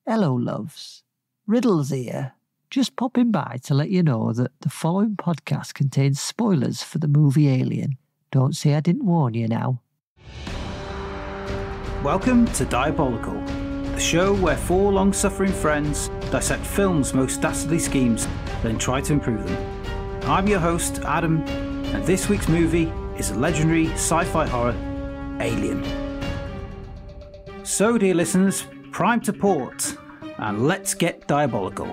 Hello, loves. Riddles here. Just popping by to let you know that the following podcast contains spoilers for the movie Alien. Don't say I didn't warn you now. Welcome to Diabolical, the show where four long-suffering friends dissect film's most dastardly schemes, then try to improve them. I'm your host, Adam, and this week's movie is a legendary sci-fi horror, Alien. So, dear listeners, prime to port, and let's get diabolical.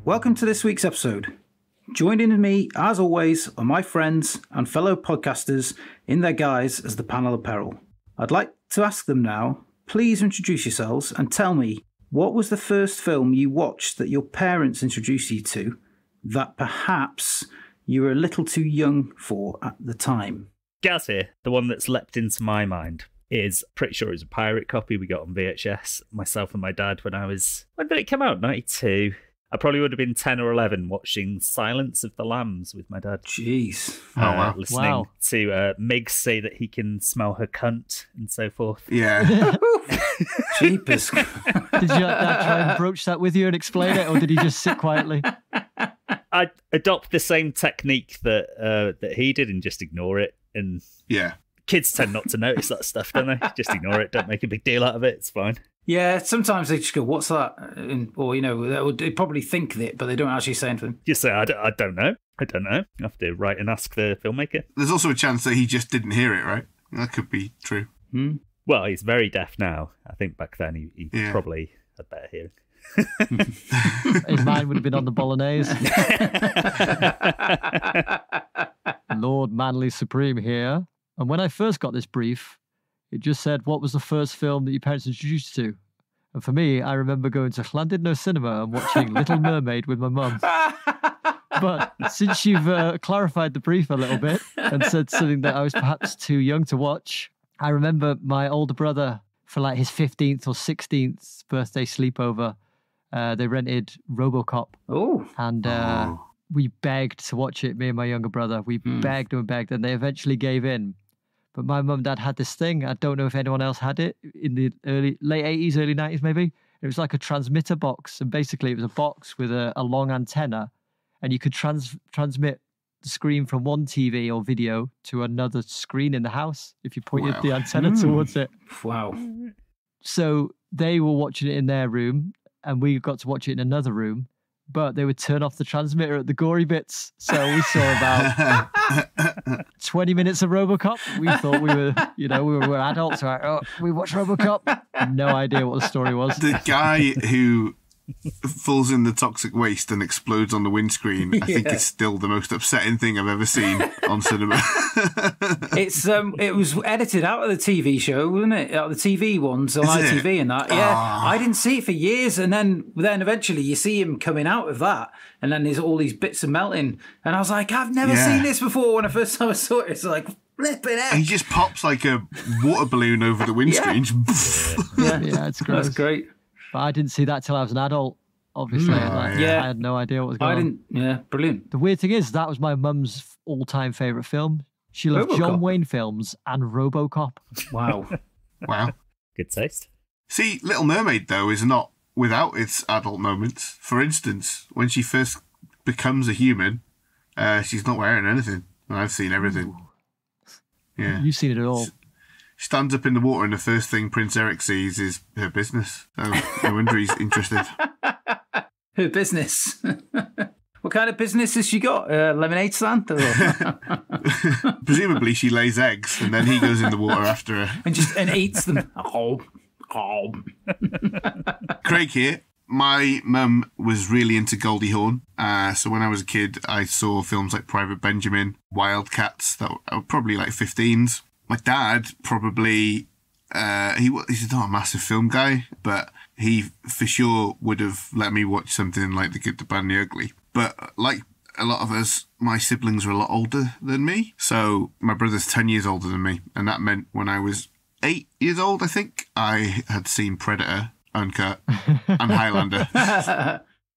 Welcome to this week's episode. Joining me, as always, are my friends and fellow podcasters in their guise as the panel of peril. I'd like to ask them now, please introduce yourselves and tell me, what was the first film you watched that your parents introduced you to that perhaps you were a little too young for at the time? Gaz here, the one that's leapt into my mind, is pretty sure it was a pirate copy we got on VHS, myself and my dad, when did it come out? 92. I probably would have been 10 or 11 watching Silence of the Lambs with my dad. Jeez. Listening to Meg say that he can smell her cunt and so forth. Yeah. Jeepers. Did your dad try and broach that with you and explain it, or did he just sit quietly? I adopt the same technique that he did and just ignore it. And yeah, kids tend not to notice that stuff, don't they? Just ignore it. Don't make a big deal out of it. It's fine. Yeah, sometimes they just go, what's that? Or, they probably think it, but they don't actually say anything. Just say, I don't know. I don't know. You have to write and ask the filmmaker. There's also a chance that he just didn't hear it, right? That could be true. Well, he's very deaf now. I think back then he probably had better hearing. His mind would have been on the bolognese. Lord Manly Supreme here. And when I first got this brief, it just said, what was the first film that your parents introduced you to? And for me, I remember going to Llandudno Cinema and watching Little Mermaid with my mum. But since you've clarified the brief a little bit and said something that I was perhaps too young to watch, I remember my older brother, for like his 15th or 16th birthday sleepover, they rented RoboCop. Oh. And we begged to watch it, me and my younger brother. We begged and begged, and they eventually gave in. But my mum and dad had this thing. I don't know if anyone else had it in the late 80s, early 90s maybe. It was like a transmitter box. And basically it was a box with a long antenna. And you could transmit the screen from one TV or video to another screen in the house if you pointed the antenna towards it. Wow. So they were watching it in their room and we got to watch it in another room. But they would turn off the transmitter at the gory bits. So we saw about 20 minutes of RoboCop. We thought we were adults. Right? Oh, we watched RoboCop. No idea what the story was. The guy who falls in the toxic waste and explodes on the windscreen, I think it's still the most upsetting thing I've ever seen on cinema. It was edited out of the TV show, wasn't it? Out of the TV ones on ITV and that. Yeah, I didn't see it for years, and then eventually you see him coming out of that, and then there's all these bits of melting, and I was like, I've never seen this before. When the first time I saw it, it's like flipping out. He just pops like a water balloon over the windscreen. Yeah, it's gross. That's great. But I didn't see that till I was an adult, obviously. I had no idea what was going on. Yeah, brilliant. The weird thing is, that was my mum's all-time favourite film. She loved RoboCop. John Wayne films and RoboCop. Wow. Wow. Good taste. See, Little Mermaid, though, is not without its adult moments. For instance, when she first becomes a human, she's not wearing anything. I've seen everything. Yeah. You've seen it all. Stands up in the water and the first thing Prince Eric sees is her business. So no wonder he's interested. Her business? What kind of business has she got? Lemonade stand? Presumably she lays eggs and then he goes in the water after her. And eats them. Craig here. My mum was really into Goldie Hawn. So when I was a kid, I saw films like Private Benjamin, Wildcats, that were probably like 15s. My dad probably, he's not a massive film guy, but he for sure would have let me watch something like The Good, the Bad and the Ugly. But like a lot of us, my siblings were a lot older than me. So my brother's 10 years older than me. And that meant when I was 8 years old, I think, I had seen Predator, Uncut, and Highlander.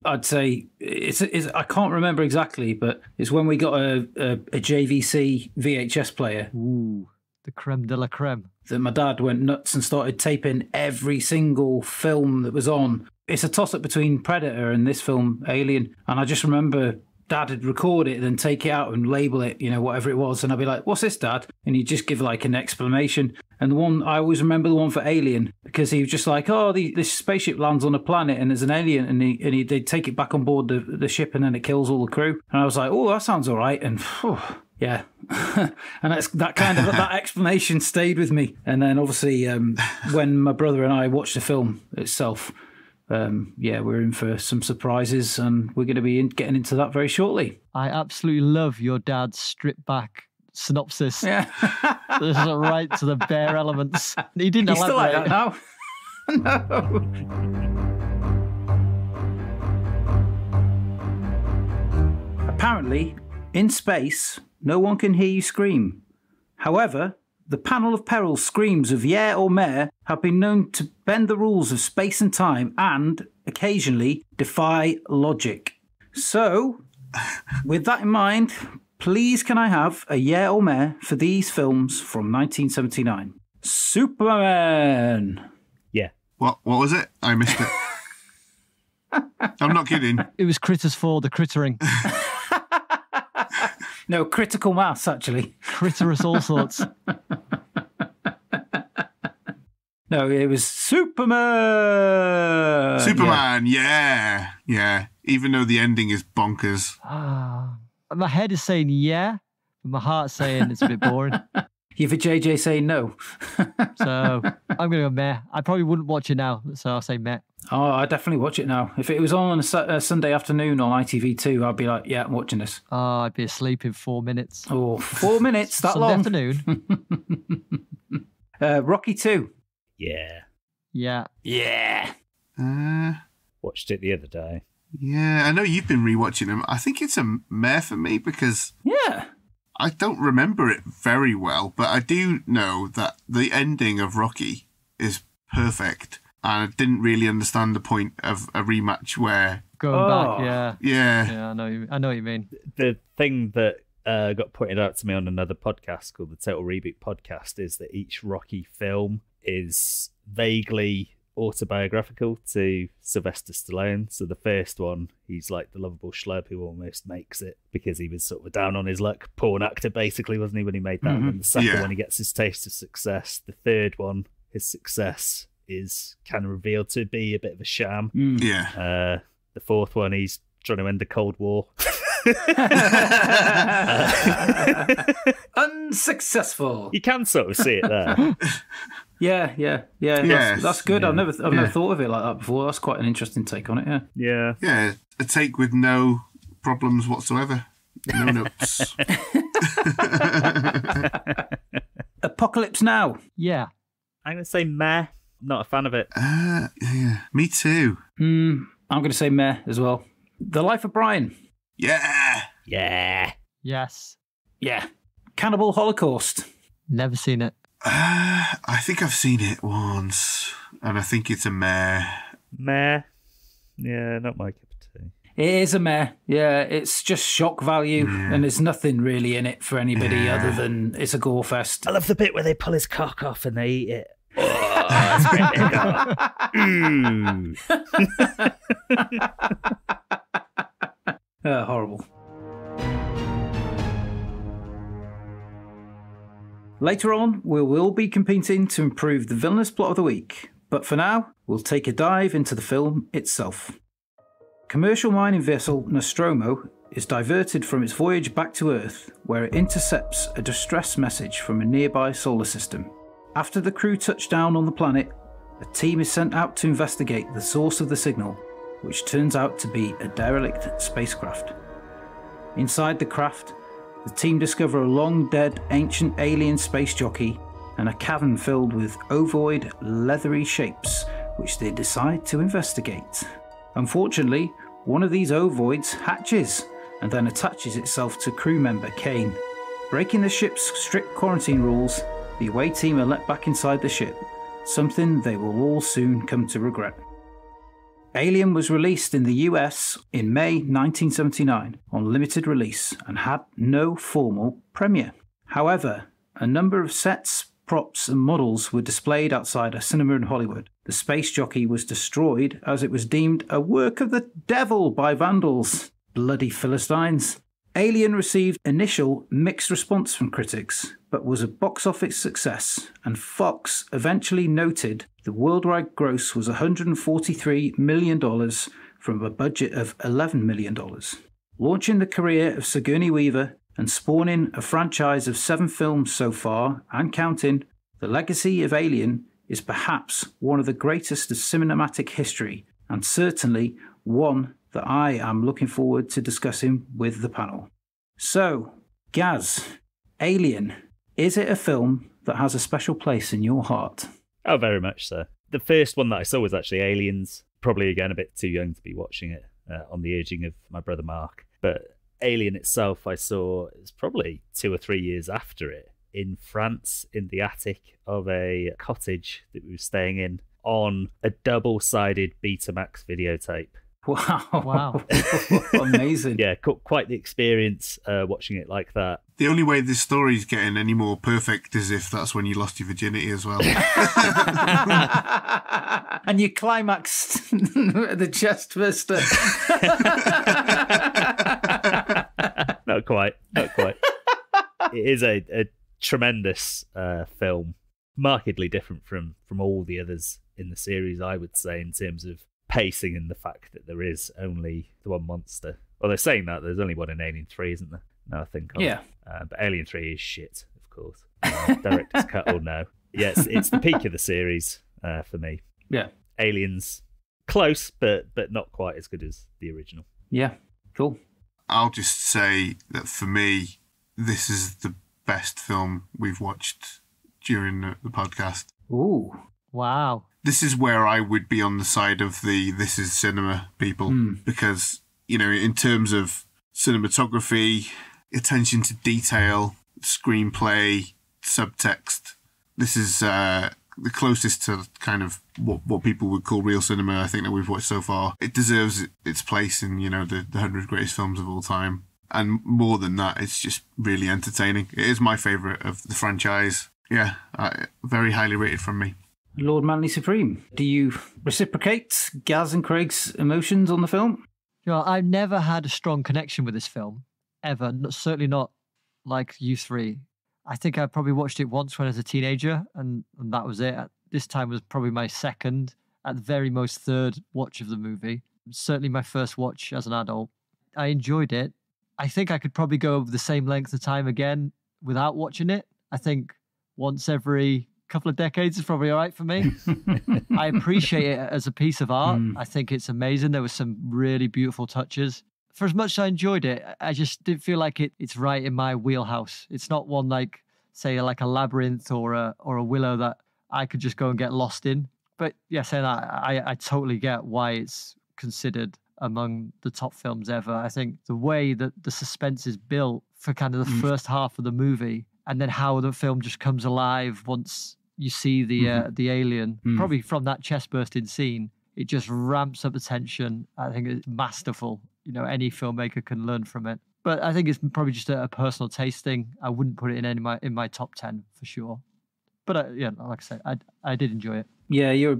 I'd say it's I can't remember exactly, but it's when we got a JVC VHS player. Ooh, the creme de la creme. That my dad went nuts and started taping every single film that was on. It's a toss-up between Predator and this film, Alien. And I just remember Dad would record it, then take it out and label it, whatever it was. And I'd be like, what's this, Dad? And he'd just give like an explanation. And I always remember the one for Alien, because he was just like, oh, this spaceship lands on a planet and there's an alien, and they'd take it back on board the ship and then it kills all the crew. And I was like, oh, that sounds all right. And yeah. And that explanation stayed with me. And then obviously when my brother and I watched the film itself, we're in for some surprises, and we're going to be getting into that very shortly. I absolutely love your dad's stripped back synopsis. Yeah. This is right to the bare elements. He didn't He's elaborate. still like that now. No. Apparently, in space, no one can hear you scream. However, the panel of peril screams of yeah or meh have been known to bend the rules of space and time and, occasionally, defy logic. So, with that in mind, please can I have a yeah or meh for these films from 1979? Superman! Yeah. What was it? I missed it. I'm not kidding. It was Critters 4, the crittering. No, critical mass, actually. Critterous all sorts. No, it was Superman! Superman, yeah. Even though the ending is bonkers. My head is saying yeah, but my heart's saying it's a bit boring. You've a JJ saying no. So I'm going to go meh. I probably wouldn't watch it now, so I'll say meh. Oh, I'd definitely watch it now. If it was on a Sunday afternoon on ITV2, I'd be like, yeah, I'm watching this. Oh, I'd be asleep in 4 minutes. Oh, 4 minutes, that Sunday long? afternoon. Rocky 2. Yeah. Yeah. Yeah. Watched it the other day. Yeah, I know you've been rewatching them. I think it's a meh for me because I don't remember it very well, but I do know that the ending of Rocky is perfect. And I didn't really understand the point of a rematch where... Going back, yeah. Yeah, I know what you mean. The thing that got pointed out to me on another podcast called the Total Reboot Podcast is that each Rocky film is vaguely autobiographical to Sylvester Stallone. So the first one, he's like the lovable schlub who almost makes it because he was sort of down on his luck. Porn actor, basically, wasn't he, when he made that? And the second one, he gets his taste of success. The third one, his success is kind of revealed to be a bit of a sham. Yeah. The fourth one, he's trying to end the Cold War. Unsuccessful. You can sort of see it there. Yeah. That's good. I've never thought of it like that before. That's quite an interesting take on it. Yeah. Yeah, a take with no problems whatsoever. No notes. Apocalypse Now. Yeah. I'm going to say meh. Not a fan of it. Yeah, me too. I'm going to say meh as well. The Life of Brian. Yeah. Yes. Yeah. Cannibal Holocaust. Never seen it. I think I've seen it once, and I think it's a meh. Meh. Yeah, not my cup of tea. It is a meh. Yeah, it's just shock value, and there's nothing really in it for anybody other than it's a gore fest. I love the bit where they pull his cock off and they eat it. Oh, that's great. Horrible. Later on, we will be competing to improve the villainous plot of the week, but for now, we'll take a dive into the film itself. Commercial mining vessel Nostromo is diverted from its voyage back to Earth, where it intercepts a distress message from a nearby solar system. After the crew touch down on the planet, a team is sent out to investigate the source of the signal, which turns out to be a derelict spacecraft. Inside the craft, the team discover a long-dead ancient alien space jockey and a cavern filled with ovoid, leathery shapes, which they decide to investigate. Unfortunately, one of these ovoids hatches and then attaches itself to crew member Kane. Breaking the ship's strict quarantine rules, the away team are let back inside the ship, something they will all soon come to regret. Alien was released in the US in May 1979 on limited release and had no formal premiere. However, a number of sets, props and models were displayed outside a cinema in Hollywood. The space jockey was destroyed as it was deemed a work of the devil by vandals. Bloody Philistines. Alien received initial mixed response from critics, but was a box office success, and Fox eventually noted the worldwide gross was $143 million from a budget of $11 million. Launching the career of Sigourney Weaver and spawning a franchise of 7 films so far, and counting, the legacy of Alien is perhaps one of the greatest of cinematic history, and certainly one that I am looking forward to discussing with the panel. So, Gaz, Alien, is it a film that has a special place in your heart? Oh, very much so. The first one that I saw was actually Aliens. Probably, again, a bit too young to be watching it on the urging of my brother Mark. But Alien itself, I saw, it was probably 2 or 3 years after it in France, in the attic of a cottage that we were staying in, on a double-sided Betamax videotape. Wow. Amazing. Yeah, quite the experience watching it like that. The only way this story's getting any more perfect is if that's when you lost your virginity as well. And you climaxed the chest burster. Not quite. It is a tremendous film, markedly different from all the others in the series, I would say, in terms of pacing and the fact that there is only the one monster. Well, they're saying that there's only one in Alien 3, isn't there? No, I think. Yeah. But Alien 3 is shit, of course. Director's cut or no. Yes, it's the peak of the series for me. Yeah. Aliens, close, but not quite as good as the original. Yeah, cool. I'll just say that for me, this is the best film we've watched during the podcast. Ooh. Wow. This is where I would be on the side of the this is cinema people, because, you know, in terms of cinematography, attention to detail, screenplay, subtext, this is the closest to kind of what people would call real cinema, I think, that we've watched so far. It deserves its place in, you know, the 100 greatest films of all time. And more than that, it's just really entertaining. It is my favourite of the franchise. Yeah, very highly rated from me. Lord Manly Supreme, do you reciprocate Gaz and Craig's emotions on the film? You know, I've never had a strong connection with this film, ever. Certainly not like you three. I think I probably watched it once when I was a teenager, and that was it. This time was probably my second, at the very most third watch of the movie. Certainly my first watch as an adult. I enjoyed it. I think I could probably go over the same length of time again without watching it. I think once every couple of decades is probably all right for me. I appreciate it as a piece of art. I think it's amazing. There were some really beautiful touches. For as much as I enjoyed it, I just didn't feel like it's right in my wheelhouse. It's not one like, say, like a Labyrinth or a Willow that I could just go and get lost in. But yeah, saying that, I totally get why it's considered among the top films ever. I think the way that the suspense is built for kind of the first half of the movie, and then how the film just comes alive once you see the alien, probably from that chest bursting scene, it just ramps up the tension. I think it's masterful. You know, any filmmaker can learn from it. But I think it's probably just a personal taste thing. I wouldn't put it in my top 10 for sure. But yeah, like I said, I did enjoy it. Yeah, you're have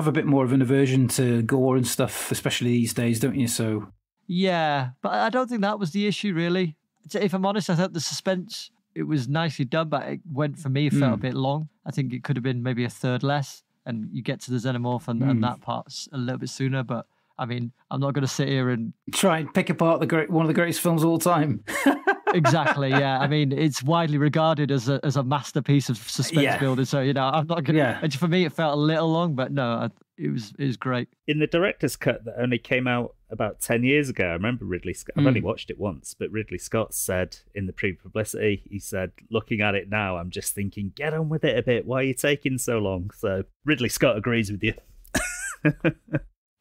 a bit more of an aversion to gore and stuff, especially these days, don't you? So yeah, but I don't think that was the issue really. If I'm honest, I thought the suspense, it was nicely done, but it went, for me, it felt a bit long. I think it could have been maybe a third less, and you get to the xenomorph and that part's a little bit sooner. But I mean, I'm not going to sit here and try and pick apart one of the greatest films of all time. Exactly, yeah. I mean, it's widely regarded as a masterpiece of suspense building. So, you know, I'm not going to... Yeah. For me, it felt a little long, but no, it was great. In the director's cut that only came out about 10 years ago, I remember Ridley Scott... I've only watched it once, but Ridley Scott said in the pre-publicity, he said, looking at it now, I'm just thinking, get on with it a bit. Why are you taking so long? So Ridley Scott agrees with you.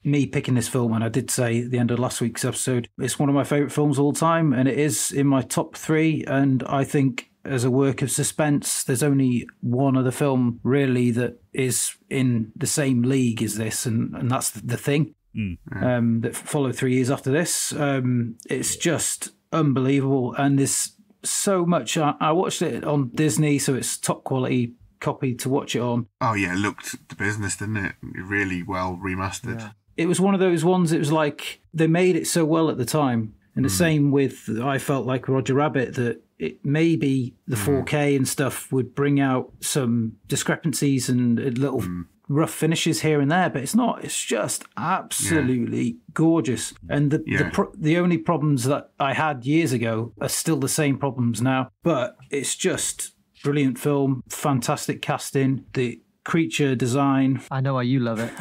Me picking this film, and I did say at the end of last week's episode, it's one of my favourite films of all time, and it is in my top 3, and I think as a work of suspense, there's only one other film really that is in the same league as this, and that's The Thing. That followed 3 years after this. It's just unbelievable, and there's so much. I watched it on Disney, so it's top quality copy to watch it on. Oh yeah, it looked the business, didn't it? Really well remastered. Yeah. It was one of those ones, it was like they made it so well at the time. And the same with, I felt like Roger Rabbit, that it maybe the 4K and stuff would bring out some discrepancies and little rough finishes here and there, but it's not. It's just absolutely gorgeous. And the only problems that I had years ago are still the same problems now. But it's just brilliant film, fantastic casting, the creature design. I know why you love it.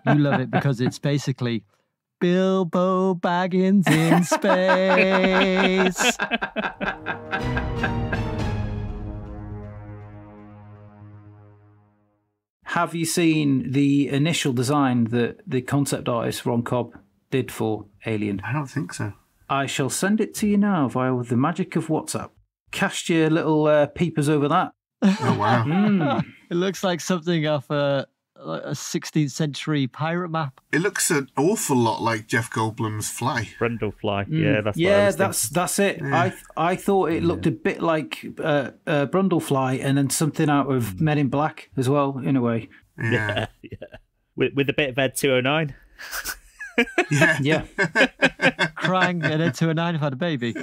You love it because it's basically Bilbo Baggins in space. Have you seen the initial design that the concept artist Ron Cobb did for Alien? I don't think so. I shall send it to you now via the magic of WhatsApp. Cast your little peepers over that. Oh, wow. It looks like something off a 16th century pirate map. It looks an awful lot like Jeff Goldblum's Fly. Brundlefly. Yeah, that's what I was that's it. Yeah. I thought it looked a bit like Brundlefly, and then something out of Men in Black as well, in a way. Yeah. With a bit of Ed 209. Yeah. Crying and Ed 209 have had a baby.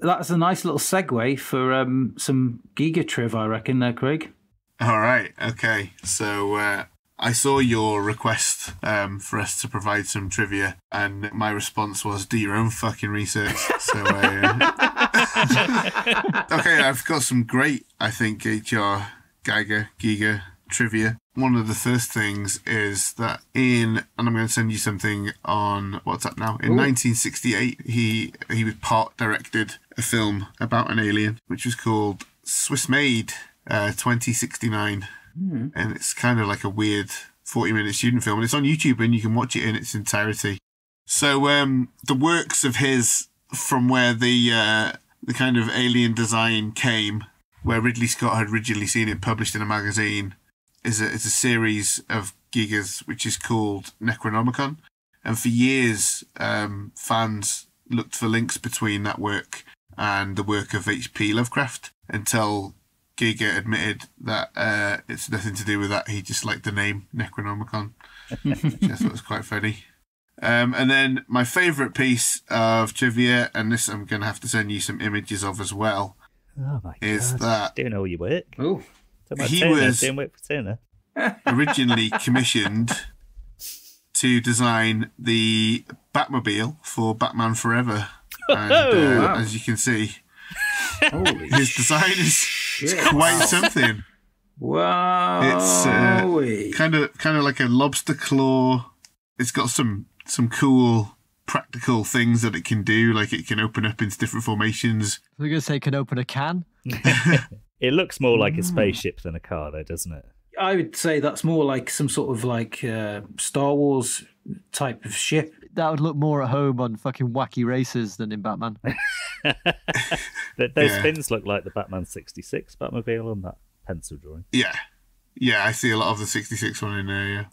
That's a nice little segue for some Giga Triv, I reckon, there, Craig. All right. Okay. So I saw your request for us to provide some trivia, and my response was, do your own fucking research. So, okay, I've got some great, I think, HR Giga trivia. One of the first things is that and I'm going to send you something on WhatsApp now. In 1968, he part directed a film about an alien, which was called Swiss Made 2069. And it's kind of like a weird 40-minute student film. And it's on YouTube, and you can watch it in its entirety. So the works of his, from where the kind of alien design came, where Ridley Scott had originally seen it published in a magazine, is a series of gigas which is called Necronomicon, and for years fans looked for links between that work and the work of H.P. Lovecraft, until Giga admitted that it's nothing to do with that. He just liked the name Necronomicon, which I thought was quite funny. And then my favourite piece of trivia, and this I'm going to have to send you some images of as well, is that doing all your work. Oh. He was doing work for Turner. originally commissioned to design the Batmobile for Batman Forever. And as you can see, his design is quite something. Wow. It's kind of like a lobster claw. It's got some cool practical things that it can do, like it can open up into different formations. We're going to say it can open a can. It looks more like a spaceship than a car, though, doesn't it? I would say that's more like some sort of like Star Wars type of ship. That would look more at home on fucking wacky races than in Batman. Those fins look like the Batman 66 Batmobile on that pencil drawing. Yeah, I see a lot of the 66 one in there, yeah.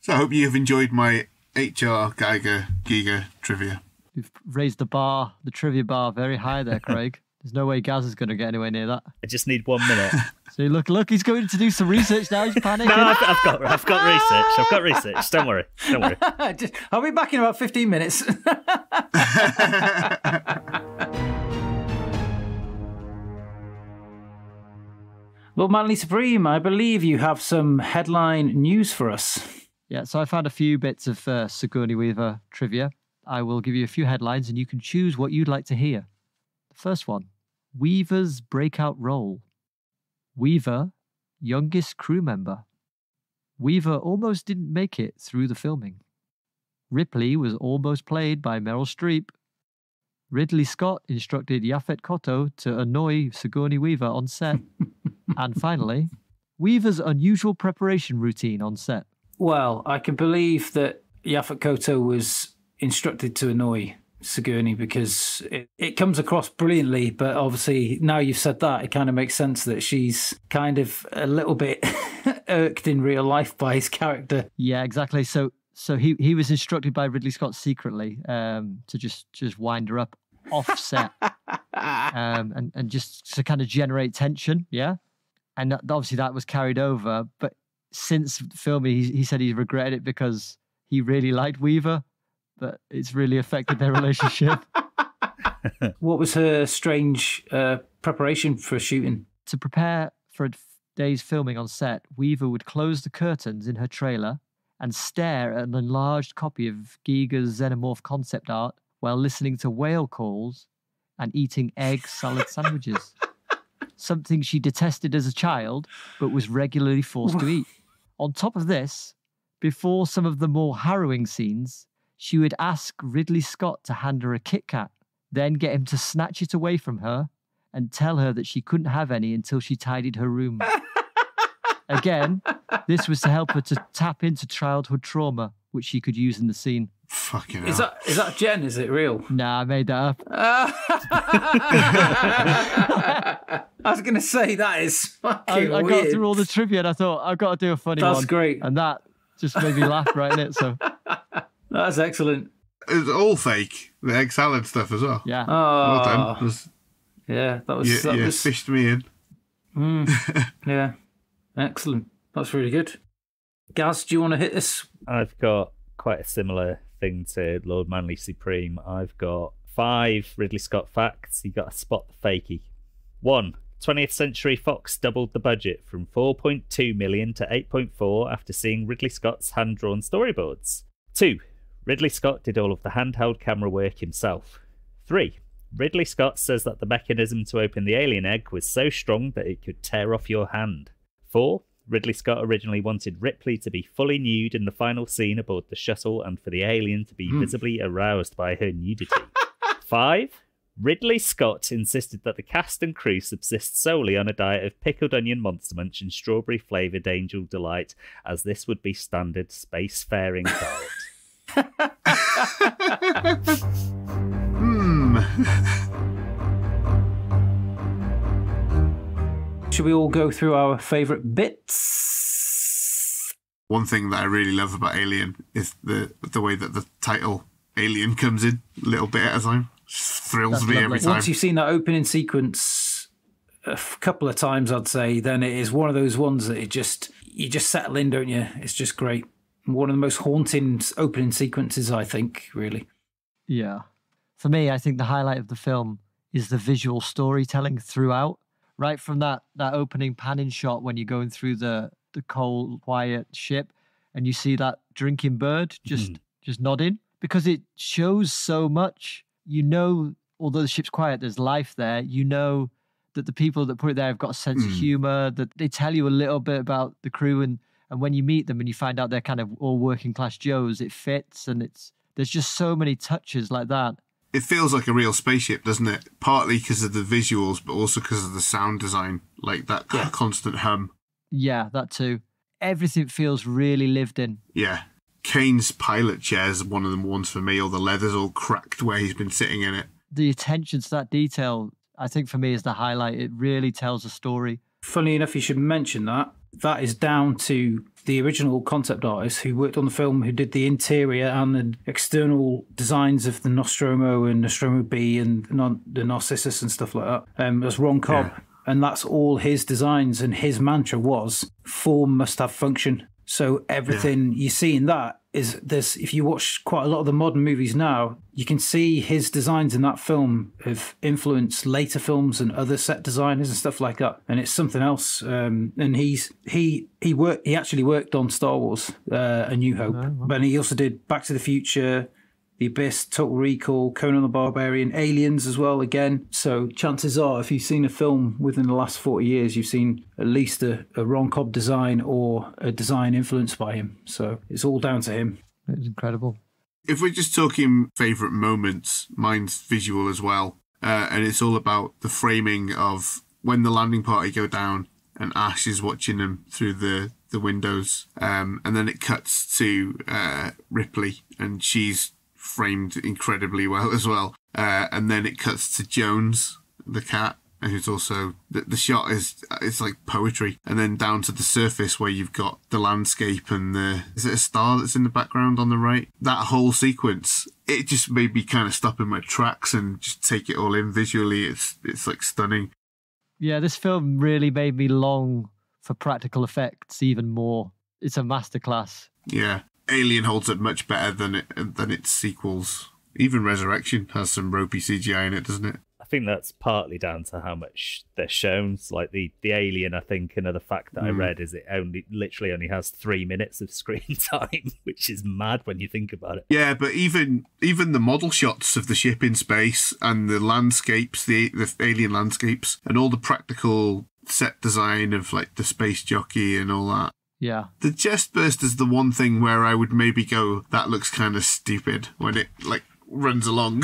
So I hope you have enjoyed my HR Giga trivia. You've raised the trivia bar very high there, Craig. There's no way Gaz is going to get anywhere near that. I just need 1 minute. So look, he's going to do some research now. He's panicking. No, I've got research. I've got research. Don't worry. I'll be back in about 15 minutes. Lord Manly Supreme, I believe you have some headline news for us. Yeah, so I found a few bits of Sigourney Weaver trivia. I will give you a few headlines and you can choose what you'd like to hear. The first one, Weaver's breakout role. Weaver, youngest crew member. Weaver almost didn't make it through the filming. Ripley was almost played by Meryl Streep. Ridley Scott instructed Yaphet Kotto to annoy Sigourney Weaver on set. And finally, Weaver's unusual preparation routine on set. Well, I can believe that Yaphet Kotto was instructed to annoy Sigourney, because it comes across brilliantly, but obviously now you've said that, it kind of makes sense that she's kind of a little bit irked in real life by his character. Yeah, exactly. So he was instructed by Ridley Scott secretly to just wind her up offset and just to kind of generate tension. Yeah. And obviously that was carried over. But since filming, he said he regretted it because he really liked Weaver, but it's really affected their relationship. What was her strange preparation for shooting? To prepare for a day's filming on set, Weaver would close the curtains in her trailer and stare at an enlarged copy of Giger's Xenomorph concept art while listening to whale calls and eating egg salad sandwiches. Something she detested as a child, but was regularly forced to eat. On top of this, before some of the more harrowing scenes, she would ask Ridley Scott to hand her a Kit Kat, then get him to snatch it away from her and tell her that she couldn't have any until she tidied her room. Again, this was to help her to tap into childhood trauma, which she could use in the scene. Fucking hell. Is that Jen? Is it real? Nah, I made that up. I was going to say that is fucking I weird. got through all the trivia and I thought, I've got to do a funny one. That's great. And that just made me laugh right in it. So That's excellent. It's all fake. The egg salad stuff as well. yeah. Well Oh, done. yeah, that was... You fished me in. Yeah, excellent. That's really good. Gaz, do you want to hit this? I've got quite a similar thing to Lord Manly Supreme. I've got 5 Ridley Scott facts. You got to spot the fakie. 1. 20th Century Fox doubled the budget from 4.2 million to 8.4 after seeing Ridley Scott's hand-drawn storyboards. 2. Ridley Scott did all of the handheld camera work himself. 3. Ridley Scott says that the mechanism to open the alien egg was so strong that it could tear off your hand. 4. Ridley Scott originally wanted Ripley to be fully nude in the final scene aboard the shuttle and for the alien to be visibly aroused by her nudity. 5. Ridley Scott insisted that the cast and crew subsist solely on a diet of pickled onion Monster Munch and strawberry-flavoured Angel Delight, as this would be standard spacefaring diet. Should we all go through our favourite bits? One thing that I really love about Alien is the way that the title Alien comes in a little bit at a time. Just thrills That's me lovely. every time. Once you've seen that opening sequence a couple of times, I'd say, then it is one of those ones that you just settle in, don't you? It's just great. One of the most haunting opening sequences, I think, really. Yeah. For me, I think the highlight of the film is the visual storytelling throughout. Right from that opening panning shot when you're going through the cold, quiet ship and you see that drinking bird just nodding, because it shows so much. You know, although the ship's quiet, there's life there. You know that the people that put it there have got a sense of humor, that they tell you a little bit about the crew, and when you meet them and you find out they're kind of all working class Joes, it fits, and there's just so many touches like that. It feels like a real spaceship, doesn't it? Partly because of the visuals, but also because of the sound design, like that constant hum. Yeah, that too. Everything feels really lived in. Yeah. Kane's pilot chair is one of them ones for me, or the leather's all cracked where he's been sitting in it. The attention to that detail, I think for me, is the highlight. It really tells a story. Funny enough, you should mention that. That is down to the original concept artist who worked on the film, who did the interior and the external designs of the Nostromo and Nostromo B and the Narcissus and stuff like that. That's Ron Cobb. Yeah. And that's all his designs, and his mantra was, form must have function. So everything you see in that is this. If you watch quite a lot of the modern movies now, you can see his designs in that film have influenced later films and other set designers and stuff like that. And it's something else. And he actually worked on Star Wars, A New Hope, but he also did Back to the Future, The Abyss, Total Recall, Conan the Barbarian, Aliens as well again. So chances are, if you've seen a film within the last 40 years, you've seen at least a Ron Cobb design or a design influenced by him. So it's all down to him. It's incredible. If we're just talking favourite moments, mine's visual as well. And it's all about the framing of when the landing party go down and Ash is watching them through the windows. And then it cuts to Ripley, and she's framed incredibly well as well. And then it cuts to Jones, the cat, who's also the shot it's like poetry, and then down to the surface where you've got the landscape and is it a star that's in the background on the right? That whole sequence, it just made me kind of stop in my tracks and just take it all in visually. It's like stunning. Yeah, this film really made me long for practical effects even more. It's a masterclass. Yeah, Alien holds up much better than its sequels. Even Resurrection has some ropey CGI in it, doesn't it? I think that's partly down to how much they're shown. So like the Alien, I think another fact that I read is it literally only has 3 minutes of screen time, which is mad when you think about it. Yeah, but even the model shots of the ship in space and the landscapes, the alien landscapes, and all the practical set design of like the space jockey and all that. Yeah. The chest burst is the one thing where I would maybe go, that looks kind of stupid when it like runs along.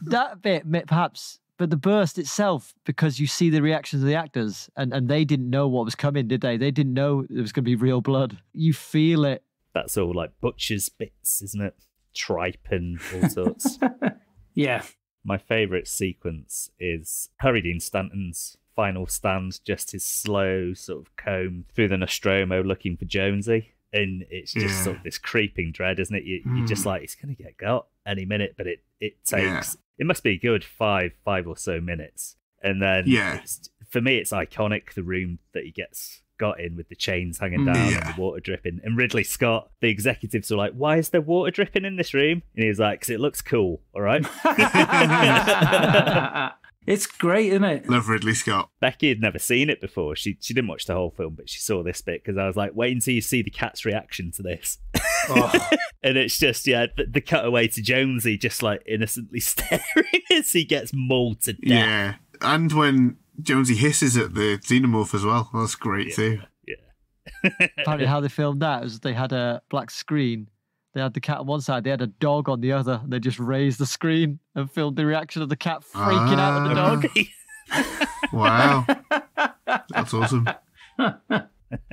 That bit, perhaps. But the burst itself, because you see the reactions of the actors, and they didn't know what was coming, did they? They didn't know there was going to be real blood. You feel it. That's all like butcher's bits, isn't it? Tripe and all sorts. Yeah. My favourite sequence is Dean Stanton's final stand, just his slow sort of comb through the Nostromo looking for Jonesy. And it's just sort of this creeping dread, isn't it? You're just like, it's going to get got any minute, but it takes... It must be a good five or so minutes. And then, for me, it's iconic, the room that he gets got in with the chains hanging down and the water dripping. And Ridley Scott, the executives were like, why is there water dripping in this room? And he was like, because it looks cool, all right? It's great, isn't it? Love Ridley Scott. Becky had never seen it before. She didn't watch the whole film, but she saw this bit because I was like, wait until you see the cat's reaction to this. Oh. And it's just, the cutaway to Jonesy just like innocently staring as he gets mauled to death. Yeah. And when Jonesy hisses at the xenomorph as well. That's great too. Yeah. Apparently how they filmed that was they had a black screen. They had the cat on one side, they had a dog on the other, and they just raised the screen and filmed the reaction of the cat freaking out at the dog. Wow. That's awesome.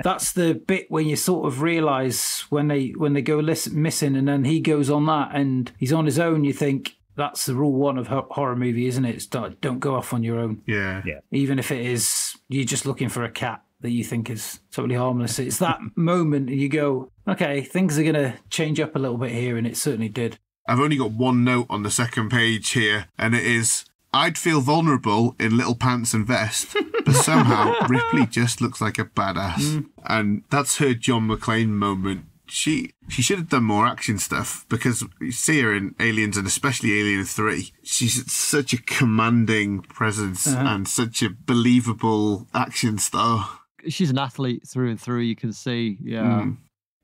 That's the bit when you sort of realise when they go missing and then he goes on that and he's on his own, you think that's the rule one of horror movie, isn't it? It's don't go off on your own. Yeah. Even if it is, you're just looking for a cat that you think is totally harmless. It's that moment and you go, okay, things are going to change up a little bit here, and it certainly did. I've only got one note on the second page here, and it is, I'd feel vulnerable in little pants and vest, but somehow Ripley just looks like a badass. And that's her John McClane moment. She should have done more action stuff, because you see her in Aliens, and especially Alien 3. She's such a commanding presence and such a believable action star. She's an athlete through and through, you can see. Yeah.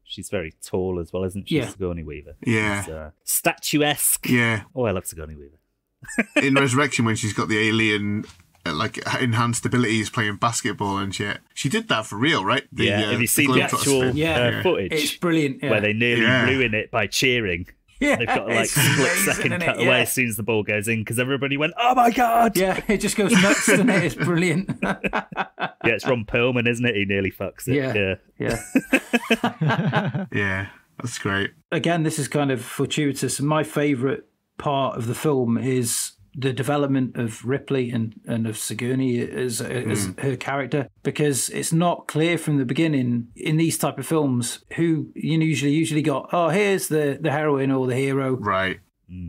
She's very tall as well, isn't she? Yeah. Sigourney Weaver. Yeah. She's, statuesque. Yeah. Oh, I love Sigourney Weaver. In Resurrection, when she's got the alien like enhanced abilities playing basketball and shit, she did that for real, right? Have you seen the actual footage? It's brilliant. Where they nearly ruin it by cheering. Yeah, they've got like split-second cut away as soon as the ball goes in, because everybody went, oh my God! Yeah, it just goes nuts, doesn't it? It's brilliant. It's Ron Perlman, isn't it? He nearly fucks it. Yeah. Yeah, that's great. Again, this is kind of fortuitous. My favourite part of the film is the development of Ripley and of Sigourney as her character, because it's not clear from the beginning in these type of films who usually got, oh, here's the heroine or the hero. Right.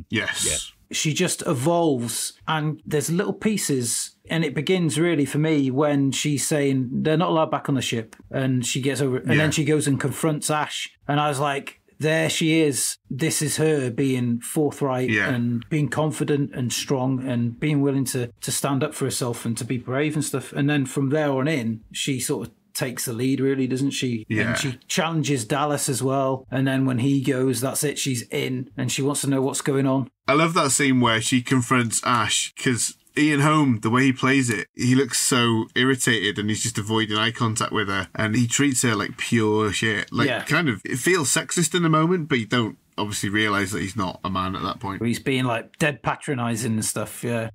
Yes. Yeah. She just evolves, and there's little pieces, and it begins really for me when she's saying they're not allowed back on the ship, and she gets over, and then she goes and confronts Ash, and I was like, there she is. This is her being forthright and being confident and strong and being willing to stand up for herself and to be brave and stuff. And then from there on in, she sort of takes the lead, really, doesn't she? Yeah. And she challenges Dallas as well. And then when he goes, that's it. She's in and she wants to know what's going on. I love that scene where she confronts Ash, because Ian Holm, the way he plays it, he looks so irritated and he's just avoiding eye contact with her, and he treats her like pure shit. Like, kind of, it feels sexist in the moment, but you don't obviously realise that he's not a man at that point. He's being like dead patronising and stuff. Yeah.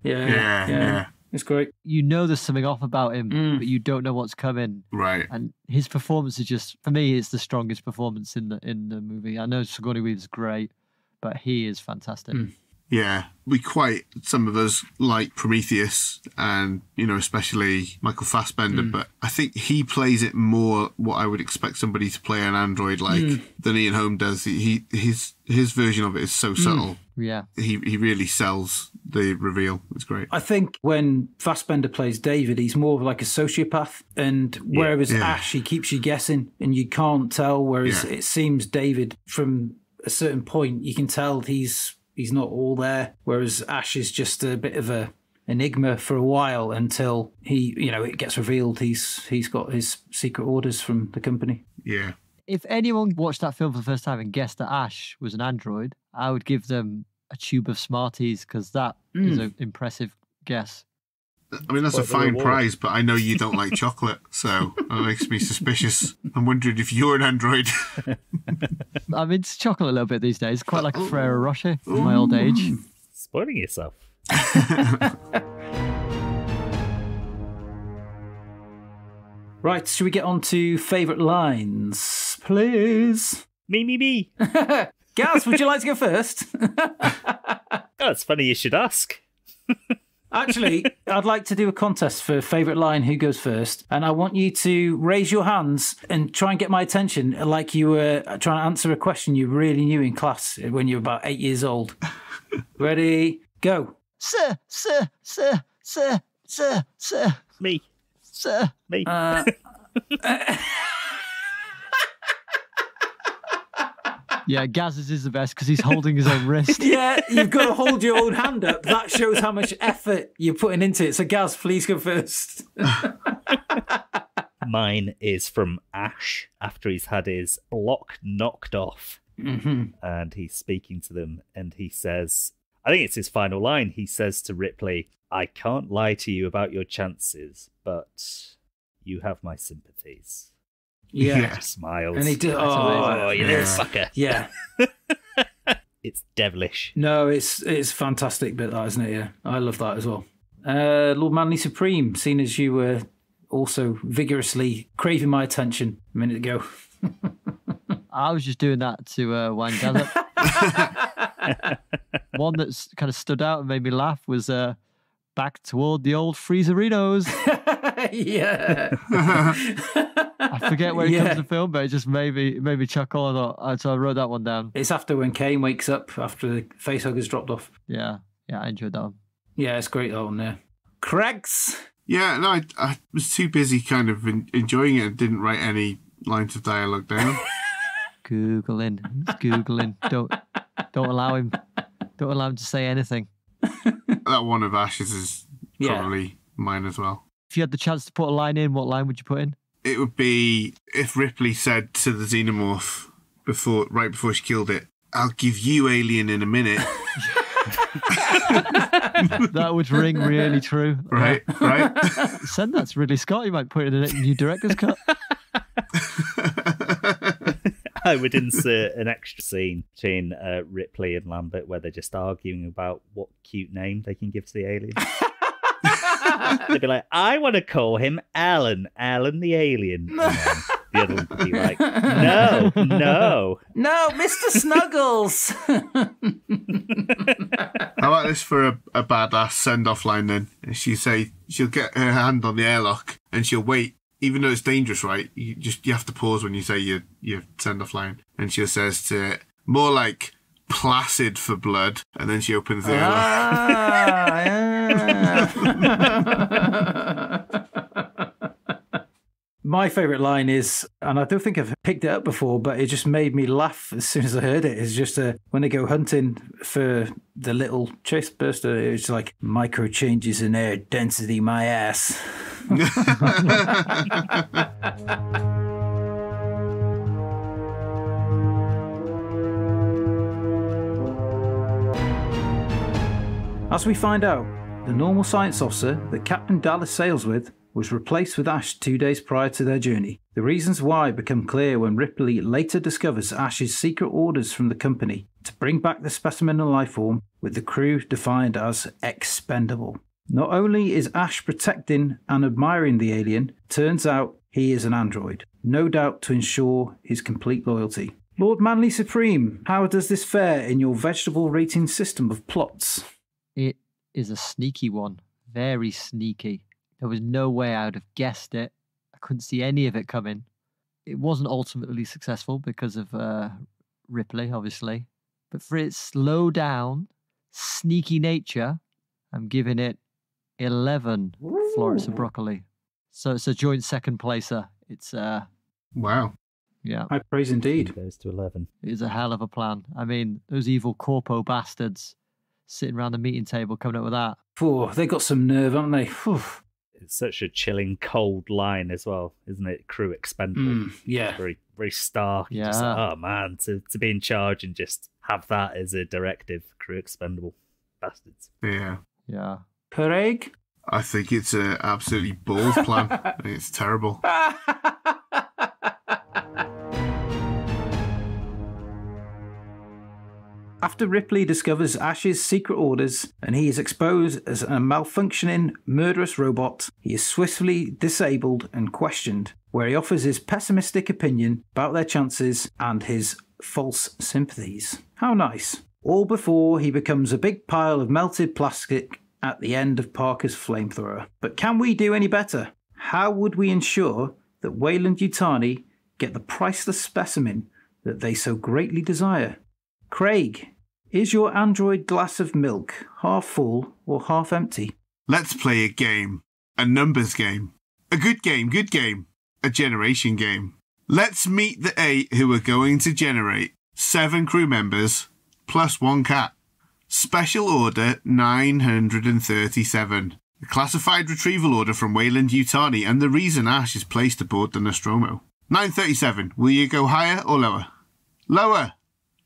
It's great. You know there's something off about him, but you don't know what's coming. Right. And his performance is just, for me, it's the strongest performance in the movie. I know Sigourney Weaver's great, but he is fantastic. Yeah, some of us like Prometheus and, especially Michael Fassbender, but I think he plays it more what I would expect somebody to play an android than Ian Holm does. His version of it is so subtle. Yeah. He really sells the reveal. It's great. I think when Fassbender plays David, he's more of like a sociopath, and whereas Ash, he keeps you guessing and you can't tell, whereas it seems David, from a certain point, you can tell he's not all there, whereas Ash is just a bit of a enigma for a while until it gets revealed he's got his secret orders from the company. Yeah. If anyone watched that film for the first time and guessed that Ash was an android, I would give them a tube of Smarties, because that is an impressive guess. I mean, that's a fine prize, but I know you don't like chocolate, so that makes me suspicious. I'm wondering if you're an android. I'm into chocolate a little bit these days, quite like a Ferrero Rocher in my old age. Spoiling yourself. Right, should we get on to favourite lines, please? Me. Gaz, would you like to go first? Oh, it's funny you should ask. Actually, I'd like to do a contest for favourite line, who goes first, and I want you to raise your hands and try and get my attention like you were trying to answer a question you really knew in class when you were about 8 years old. Ready, go. Sir. Me. Sir. Me. Yeah, Gaz's is the best because he's holding his own wrist. Yeah, you've got to hold your own hand up. That shows how much effort you're putting into it. So, Gaz, please go first. Mine is from Ash after he's had his block knocked off. And he's speaking to them, and he says, I think it's his final line. He says to Ripley, I can't lie to you about your chances, but you have my sympathies. Yeah. Smiles. And he did. Oh, you little fucker. Yeah. It's devilish. No, it's fantastic bit, that, isn't it? Yeah. I love that as well. Lord Manly Supreme, seeing as you were also vigorously craving my attention a minute ago. I was just doing that to wind Gaz up. One that's kind of stood out and made me laugh was back toward the old Freezerinos. Yeah. I forget where it comes in the film, but it just made me chuckle. So I wrote that one down. It's after when Kane wakes up after the facehugger's dropped off. Yeah, I enjoyed that one. Yeah, it's great, that one there. Craigs? Yeah, no, I was too busy kind of enjoying it and didn't write any lines of dialogue down. Googling. He's Googling. Don't allow him to say anything. That one of Ash's is probably mine as well. If you had the chance to put a line in, what line would you put in? It would be if Ripley said to the xenomorph right before she killed it, I'll give you alien in a minute. That would ring really true. Right. Send that to Ridley Scott. You might put it in a new director's cut. I would insert an extra scene between Ripley and Lambert where they're just arguing about what cute name they can give to the alien. They'd be like, I want to call him Alan the alien. And then the other one would be like, no, Mr. Snuggles. How about this for a badass send-off line then? She'll get her hand on the airlock and she'll wait. Even though it's dangerous, right? You have to pause when you say your send-off line. And she says to it, more like placid for blood. And then she opens the My favourite line is, and I don't think I've picked it up before, but it just made me laugh as soon as I heard it. It's just when they go hunting for the little chest burster, it's like, micro changes in air density, my ass. As we find out, the normal science officer that Captain Dallas sails with was replaced with Ash 2 days prior to their journey. The reasons why become clear when Ripley later discovers Ash's secret orders from the company to bring back the specimen life form, with the crew defined as expendable. Not only is Ash protecting and admiring the alien, turns out he is an android, no doubt to ensure his complete loyalty. Lord Manly Supreme, how does this fare in your vegetable rating system of plots? It is a sneaky one. Very sneaky. There was no way I would have guessed it. I couldn't see any of it coming. It wasn't ultimately successful because of Ripley, obviously. But for its low down, sneaky nature, I'm giving it 11 florets of broccoli. So it's a joint second placer. It's Wow. yeah. High praise indeed. It goes to 11. It is a hell of a plan. I mean, those evil corpo bastards sitting around the meeting table coming up with that. Oh, they got some nerve, haven't they? Phew. It's such a chilling, cold line as well, isn't it? Crew expendable. Yeah. Very, very stark. Yeah. Just like, oh man, to be in charge and just have that as a directive. Crew expendable. Bastards. Yeah. Yeah. Craig? I think it's an absolutely balls plan. I think it's terrible. After Ripley discovers Ash's secret orders and he is exposed as a malfunctioning, murderous robot, he is swiftly disabled and questioned, where he offers his pessimistic opinion about their chances and his false sympathies. How nice. All before he becomes a big pile of melted plastic at the end of Parker's flamethrower. But can we do any better? How would we ensure that Weyland-Yutani get the priceless specimen that they so greatly desire? Craig, is your android glass of milk half full or half empty? Let's play a game. A numbers game. A good game. A generation game. Let's meet the 8 who are going to generate 7 crew members plus 1 cat. Special Order 937. A classified retrieval order from Weyland-Yutani and the reason Ash is placed aboard the Nostromo. 937. Will you go higher or lower? Lower.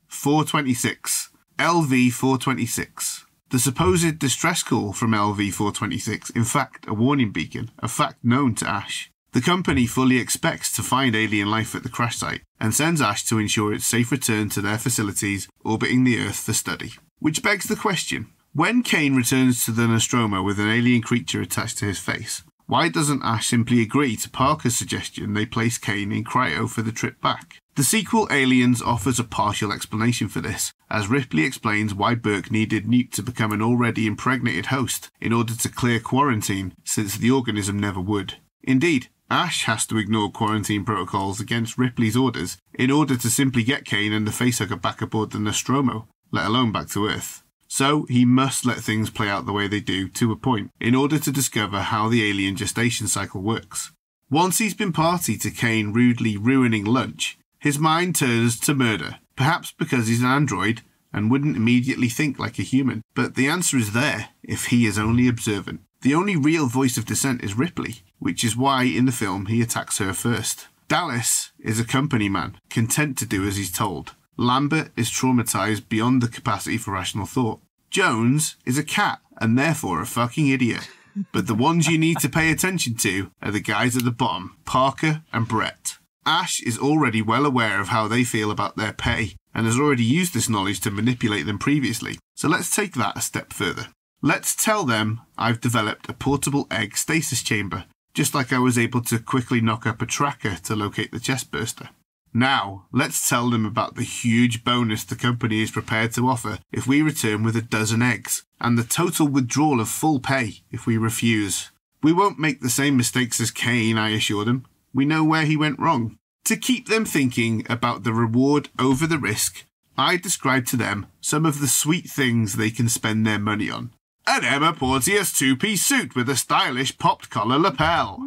426. LV 426. The supposed distress call from LV 426, in fact a warning beacon, a fact known to Ash. The company fully expects to find alien life at the crash site and sends Ash to ensure its safe return to their facilities orbiting the Earth for study. Which begs the question, when Kane returns to the Nostromo with an alien creature attached to his face, why doesn't Ash simply agree to Parker's suggestion they place Kane in cryo for the trip back? The sequel Aliens offers a partial explanation for this, as Ripley explains why Burke needed Newt to become an already impregnated host in order to clear quarantine, since the organism never would. Indeed, Ash has to ignore quarantine protocols against Ripley's orders in order to simply get Kane and the facehugger back aboard the Nostromo, let alone back to Earth. So he must let things play out the way they do to a point in order to discover how the alien gestation cycle works. Once he's been party to Kane rudely ruining lunch, his mind turns to murder, perhaps because he's an android and wouldn't immediately think like a human. But the answer is there if he is only observant. The only real voice of dissent is Ripley, which is why in the film he attacks her first. Dallas is a company man, content to do as he's told. Lambert is traumatized beyond the capacity for rational thought. Jones is a cat and therefore a fucking idiot. But the ones you need to pay attention to are the guys at the bottom, Parker and Brett. Ash is already well aware of how they feel about their pay and has already used this knowledge to manipulate them previously. So let's take that a step further. Let's tell them I've developed a portable egg stasis chamber, just like I was able to quickly knock up a tracker to locate the chest burster. Now, let's tell them about the huge bonus the company is prepared to offer if we return with a dozen eggs, and the total withdrawal of full pay if we refuse. We won't make the same mistakes as Kane, I assure them. We know where he went wrong. To keep them thinking about the reward over the risk, I describe to them some of the sweet things they can spend their money on. An Emma Portier's two-piece suit with a stylish popped collar lapel.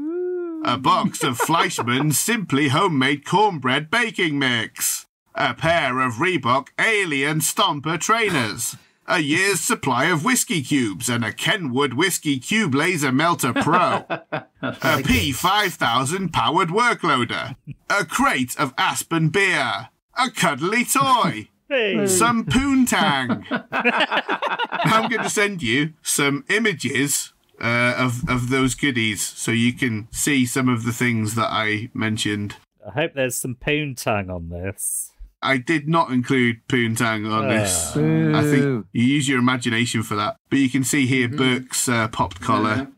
A box of Fleischmann's Simply Homemade Cornbread Baking Mix. A pair of Reebok Alien Stomper trainers. A year's supply of whiskey cubes and a Kenwood Whiskey Cube Laser Melter Pro. A P5000 powered workloader. A crate of Aspen beer. A cuddly toy. Hey. Some poontang. I'm going to send you some images of those goodies so you can see some of the things that I mentioned. I hope there's some poontang on this. I did not include poontang on this. I think you use your imagination for that. But you can see here Burke's popped collar,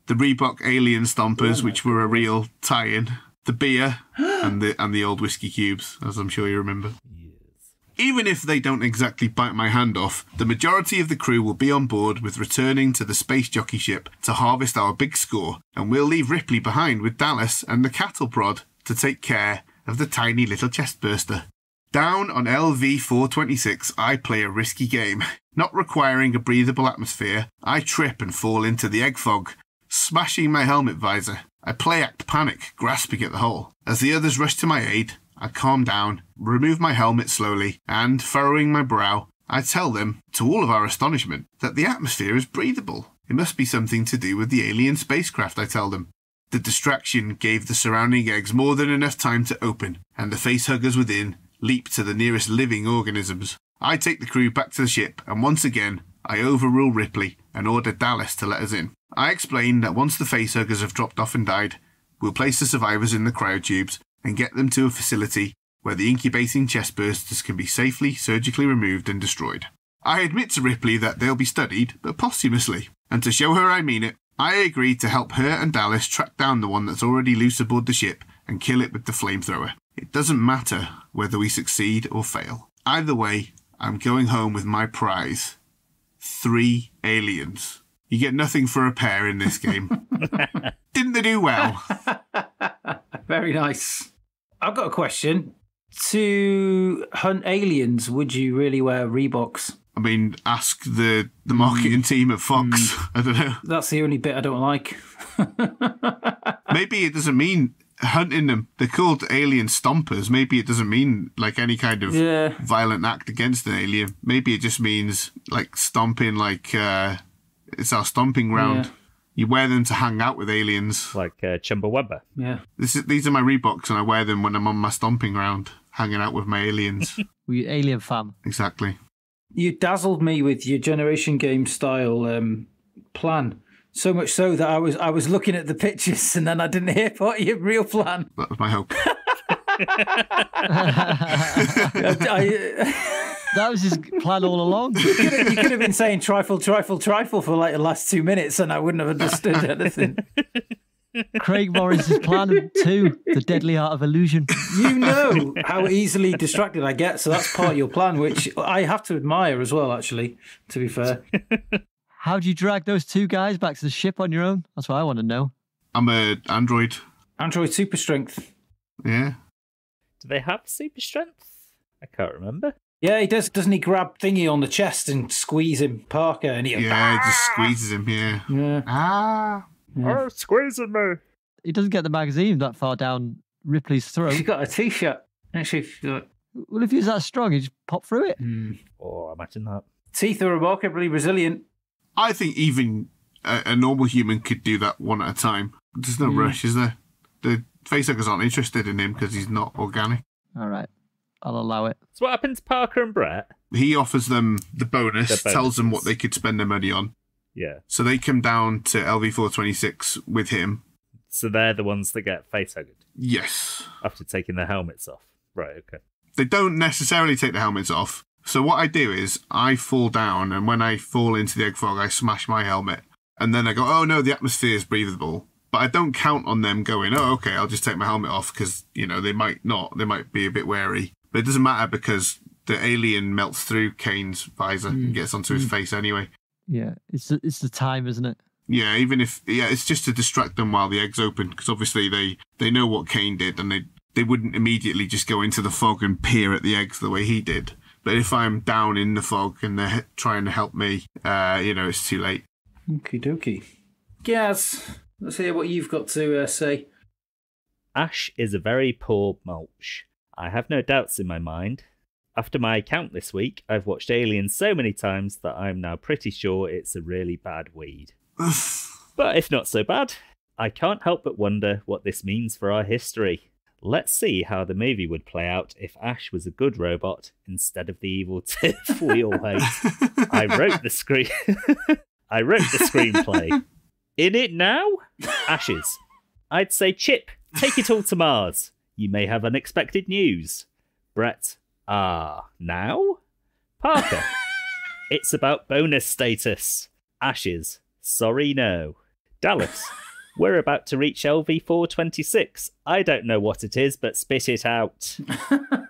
the Reebok Alien Stompers, which were a real tie-in, the beer, and the old whiskey cubes, as I'm sure you remember. Yeah. Even if they don't exactly bite my hand off, the majority of the crew will be on board with returning to the space jockey ship to harvest our big score, and we'll leave Ripley behind with Dallas and the cattle prod to take care of the tiny little chestburster. Down on LV-426, I play a risky game. Not requiring a breathable atmosphere, I trip and fall into the egg fog, smashing my helmet visor. I play act panic, grasping at the hole. As the others rush to my aid, I calm down, remove my helmet slowly, and, furrowing my brow, I tell them, to all of our astonishment, that the atmosphere is breathable. It must be something to do with the alien spacecraft, I tell them. The distraction gave the surrounding eggs more than enough time to open, and the facehuggers within leap to the nearest living organisms. I take the crew back to the ship, and once again, I overrule Ripley and order Dallas to let us in. I explain that once the facehuggers have dropped off and died, we'll place the survivors in the cryotubes and get them to a facility where the incubating chestbursters can be safely surgically removed and destroyed. I admit to Ripley that they'll be studied, but posthumously, and to show her I mean it, I agree to help her and Dallas track down the one that's already loose aboard the ship and kill it with the flamethrower. It doesn't matter whether we succeed or fail. Either way, I'm going home with my prize. 3 aliens. You get nothing for a pair in this game. Didn't they do well? Very nice. I've got a question. To hunt aliens, would you really wear Reeboks? I mean, ask the marketing team at Fox. I don't know. That's the only bit I don't like. Maybe it doesn't mean hunting them. They're called alien stompers. Maybe it doesn't mean like any kind of violent act against an alien. Maybe it just means like stomping, like it's our stomping ground. Yeah. You wear them to hang out with aliens. Like Chumbawamba. Yeah. These are my Reeboks, and I wear them when I'm on my stomping ground, hanging out with my aliens. We alien fam. Exactly. You dazzled me with your Generation Game style plan. So much so that I was looking at the pictures and then I didn't hear part of your real plan. That was my hope. That was his plan all along. You could have been saying trifle for like the last 2 minutes and I wouldn't have understood anything. Craig Morris's plan 2, The Deadly Art of Illusion. You know how easily distracted I get, so that's part of your plan, which I have to admire as well, actually, to be fair. How do you drag those 2 guys back to the ship on your own? That's what I want to know. I'm an android. Android super strength. Yeah. Do they have super strength? I can't remember. Yeah, he does. Doesn't he grab Thingy on the chest and squeeze him, Parker? And he he just squeezes him, yeah. Yeah. Oh, squeezing me. He doesn't get the magazine that far down Ripley's throat. She's got a T-shirt. Well, if he's that strong, he just pop through it. Oh, imagine that. Teeth are remarkably resilient. I think even a normal human could do that one at a time. There's no rush, is there? The facehuggers aren't interested in him because he's not organic. All right. I'll allow it. So what happened to Parker and Brett? He offers them the bonus, tells them what they could spend their money on. Yeah. So they come down to LV-426 with him. So they're the ones that get facehugged? Yes. After taking their helmets off. Right, okay. They don't necessarily take the helmets off. So what I do is I fall down, and when I fall into the egg fog, I smash my helmet. And then I go, oh no, the atmosphere is breathable. But I don't count on them going, oh, okay, I'll just take my helmet off because, you know, they might not. They might be a bit wary. But it doesn't matter because the alien melts through Kane's visor and gets onto his face anyway. Yeah, it's the time, isn't it? Yeah, it's just to distract them while the egg's open, because obviously they know what Kane did, and they wouldn't immediately just go into the fog and peer at the eggs the way he did. But if I'm down in the fog and they're trying to help me, it's too late. Okie dokie. Gaz, let's hear what you've got to say. Ash is a very poor mulch. I have no doubts in my mind. After my account this week, I've watched Aliens so many times that I'm now pretty sure it's a really bad weed. But if not so bad, I can't help but wonder what this means for our history. Let's see how the movie would play out if Ash was a good robot instead of the evil tiff we all hate. I wrote the screenplay. In it now? Ashes. I'd say Chip, take it all to Mars. You may have unexpected news. Brett. Now? Parker. It's about bonus status. Ashes. Sorry, no. Dallas. We're about to reach LV426. I don't know what it is, but spit it out.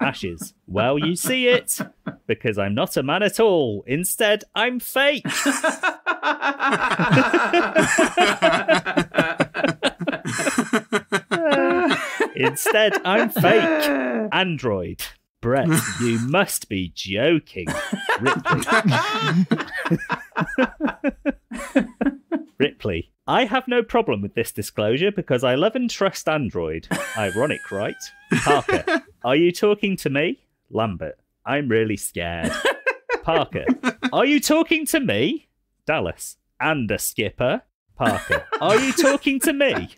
Ashes. Well, you see it. Because I'm not a man at all. Instead, I'm fake. Instead, I'm fake. Android. Brett, you must be joking. Ripley. Ripley. I have no problem with this disclosure because I love and trust Android. Ironic, right? Parker. Are you talking to me? Lambert. I'm really scared. Parker. Are you talking to me? Dallas. And a skipper. Parker. Are you talking to me?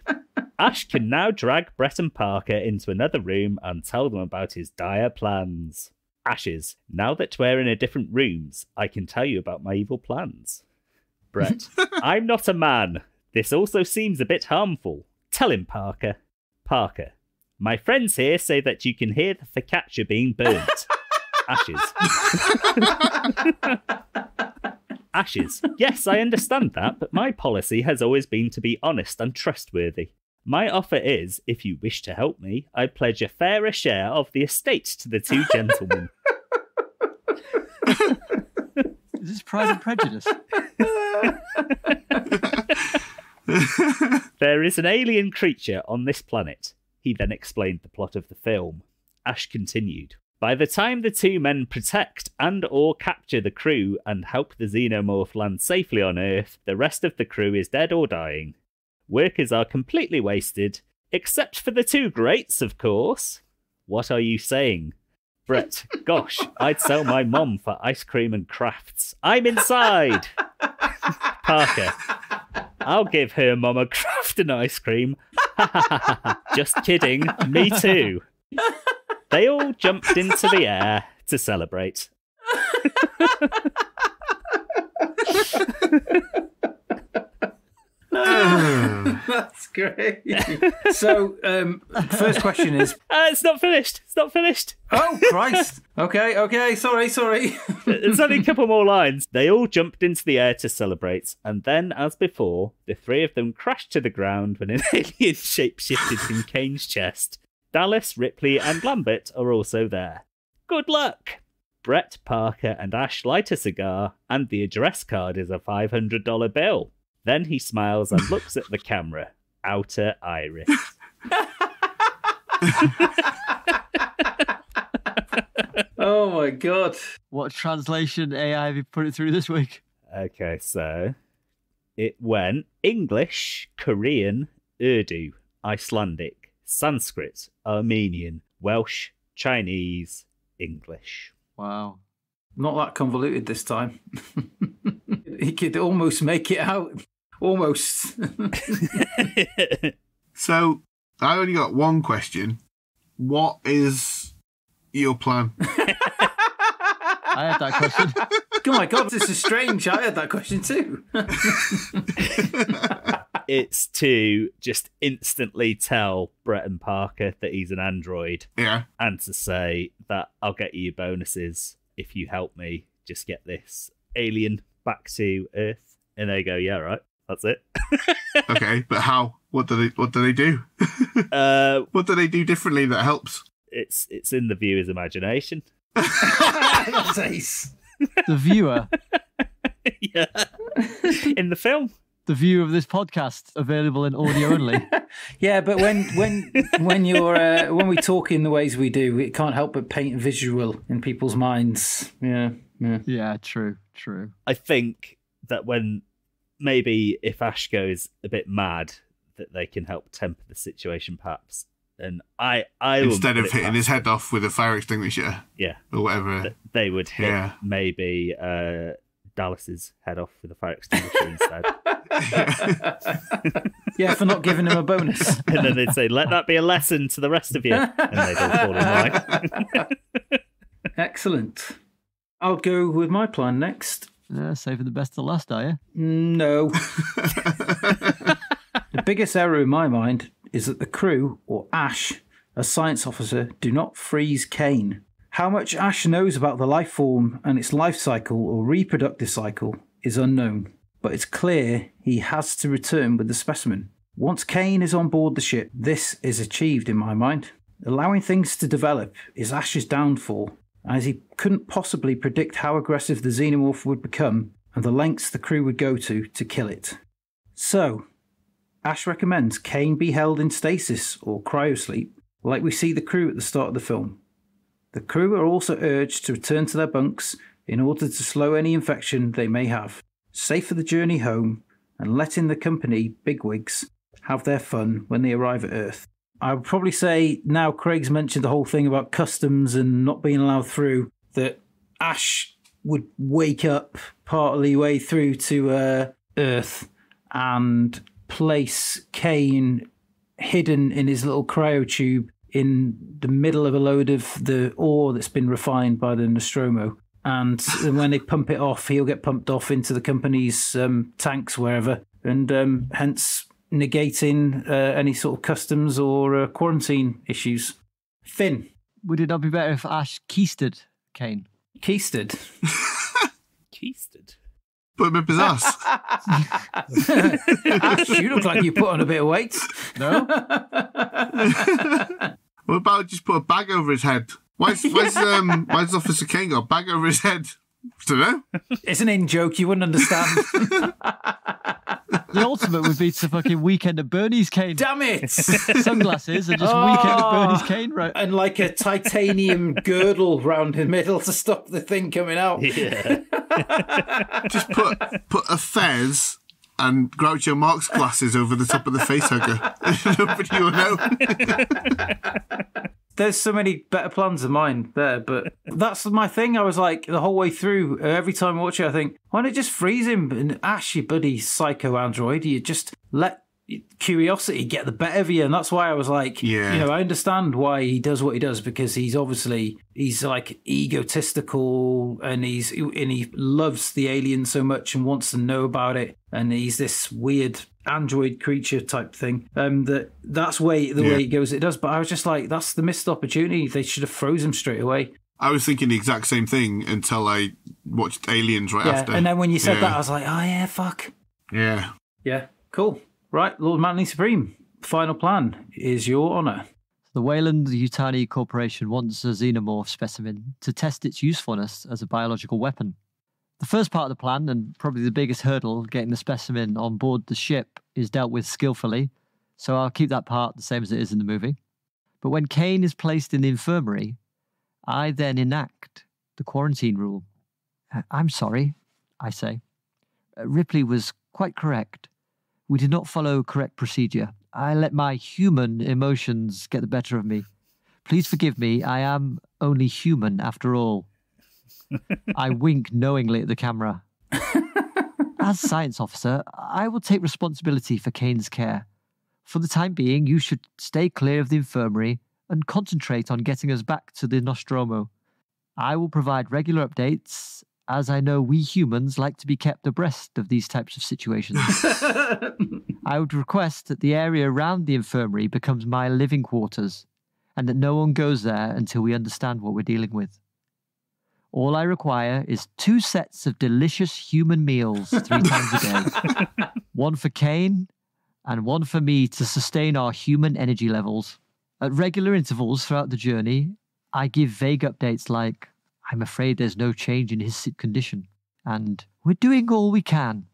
Ash can now drag Brett and Parker into another room and tell them about his dire plans. Ashes. Now that we're in a different rooms, I can tell you about my evil plans. Brett. I'm not a man. This also seems a bit harmful. Tell him, Parker. Parker. My friends here say that you can hear the focaccia being burnt. Ashes. Ashes. Yes, I understand that, but my policy has always been to be honest and trustworthy. My offer is, if you wish to help me, I pledge a fairer share of the estate to the two gentlemen. Is this Pride and Prejudice? There is an alien creature on this planet. He then explained the plot of the film. Ash continued. By the time the two men protect and or capture the crew and help the xenomorph land safely on Earth, the rest of the crew is dead or dying. Workers are completely wasted, except for the two greats, of course. What are you saying? Brett, gosh, I'd sell my mom for ice cream and crafts. I'm inside! Parker, I'll give her mom a craft and ice cream. Just kidding, me too. They all jumped into the air to celebrate. That's great. So, first question is... It's not finished. It's not finished. Oh, Christ. Okay. Sorry. There's only a couple more lines. They all jumped into the air to celebrate, and then, as before, the three of them crashed to the ground when an alien shape shifted from Kane's chest. Dallas, Ripley, and Lambert are also there. Good luck! Brett, Parker, and Ash light a cigar, and the address card is a $500 bill. Then he smiles and looks at the camera. Outer iris. Oh my God. What translation AI have you put it through this week? Okay, so it went English, Korean, Urdu, Icelandic, Sanskrit, Armenian, Welsh, Chinese, English. Wow. Not that convoluted this time. He could almost make it out. Almost. So, I only got one question. What is your plan? I had that question. Oh my God, this is strange. I had that question too. It's to just instantly tell Brett and Parker that he's an android. Yeah. And to say that I'll get you bonuses if you help me just get this alien back to Earth. And they go, yeah, right. That's it. Okay, but how? What do they do? What do they do differently that helps? It's in the viewer's imagination. That's ace. The viewer. Yeah. In the film. The view of this podcast available in audio only. Yeah, but when you're when we talk in the ways we do, it can't help but paint a visual in people's minds. Yeah, true. I think that when maybe if Ash goes a bit mad, that they can help temper the situation, perhaps. And I instead of hitting his head off with a fire extinguisher, yeah, or whatever, they would hit maybe Dallas's head off with a fire extinguisher instead. Yeah, for not giving him a bonus. And then they'd say, "Let that be a lesson to the rest of you," and they'd all fall in line. Excellent. I'll go with my plan next. Saving the best to last, are you? No. The biggest error in my mind is that the crew, or Ash, a science officer, do not freeze Kane. How much Ash knows about the life form and its life cycle or reproductive cycle is unknown, but it's clear he has to return with the specimen. Once Kane is on board the ship, this is achieved in my mind. Allowing things to develop is Ash's downfall, as he couldn't possibly predict how aggressive the xenomorph would become and the lengths the crew would go to kill it. So, Ash recommends Kane be held in stasis or cryosleep, like we see the crew at the start of the film. The crew are also urged to return to their bunks in order to slow any infection they may have, safe for the journey home, and letting the company bigwigs have their fun when they arrive at Earth. I would probably say, now Craig's mentioned the whole thing about customs and not being allowed through, that Ash would wake up partly way through to Earth and place Kane hidden in his little cryotube in the middle of a load of the ore that's been refined by the Nostromo. And when they pump it off, he'll get pumped off into the company's tanks, wherever, and hence negating any sort of customs or quarantine issues. Finn. Would it not be better if Ash keisted Kane? Keisted? Keisted? Put him up his ass. Ash, you look like you put on a bit of weight. No? What about just put a bag over his head? Why's Officer Kane got a bag over his head? I don't know. It's an in-joke, you wouldn't understand. The ultimate would be to fucking Weekend at Bernie's Kane. Damn it! Sunglasses and just Weekend at Bernie's Kane, right? And like a titanium girdle round his middle to stop the thing coming out. Yeah. Just put a fez and Groucho Marx glasses over the top of the facehugger. Nobody will know. There's so many better plans than mine there, but that's my thing. I was like, the whole way through, every time I watch it, I think, why don't you just freeze him? And Ash, you bloody psycho android, you just let curiosity get the better of you. And that's why I was like, yeah. I understand why he does what he does, because he's like egotistical and he loves the alien so much and wants to know about it. And he's this weird android creature type thing. That's the way it goes. It does. But I was just like, that's the missed opportunity. They should have froze him straight away. I was thinking the exact same thing until I watched Aliens after. And then when you said that, I was like, oh yeah, fuck. Yeah. Yeah, cool. Right, Lord Manly Supreme, final plan is your honour. The Weyland-Yutani Corporation wants a xenomorph specimen to test its usefulness as a biological weapon. The first part of the plan, and probably the biggest hurdle, getting the specimen on board the ship, is dealt with skillfully, so I'll keep that part the same as it is in the movie. But when Kane is placed in the infirmary, I then enact the quarantine rule. I'm sorry, I say. Ripley was quite correct. We did not follow correct procedure. I let my human emotions get the better of me. Please forgive me. I am only human after all. I wink knowingly at the camera. As science officer, I will take responsibility for Kane's care. For the time being, you should stay clear of the infirmary and concentrate on getting us back to the Nostromo. I will provide regular updates, as I know we humans like to be kept abreast of these types of situations. I would request that the area around the infirmary becomes my living quarters, and that no one goes there until we understand what we're dealing with. All I require is 2 sets of delicious human meals 3 times a day. One for Kane, and one for me to sustain our human energy levels. At regular intervals throughout the journey, I give vague updates like, I'm afraid there's no change in his condition, and we're doing all we can.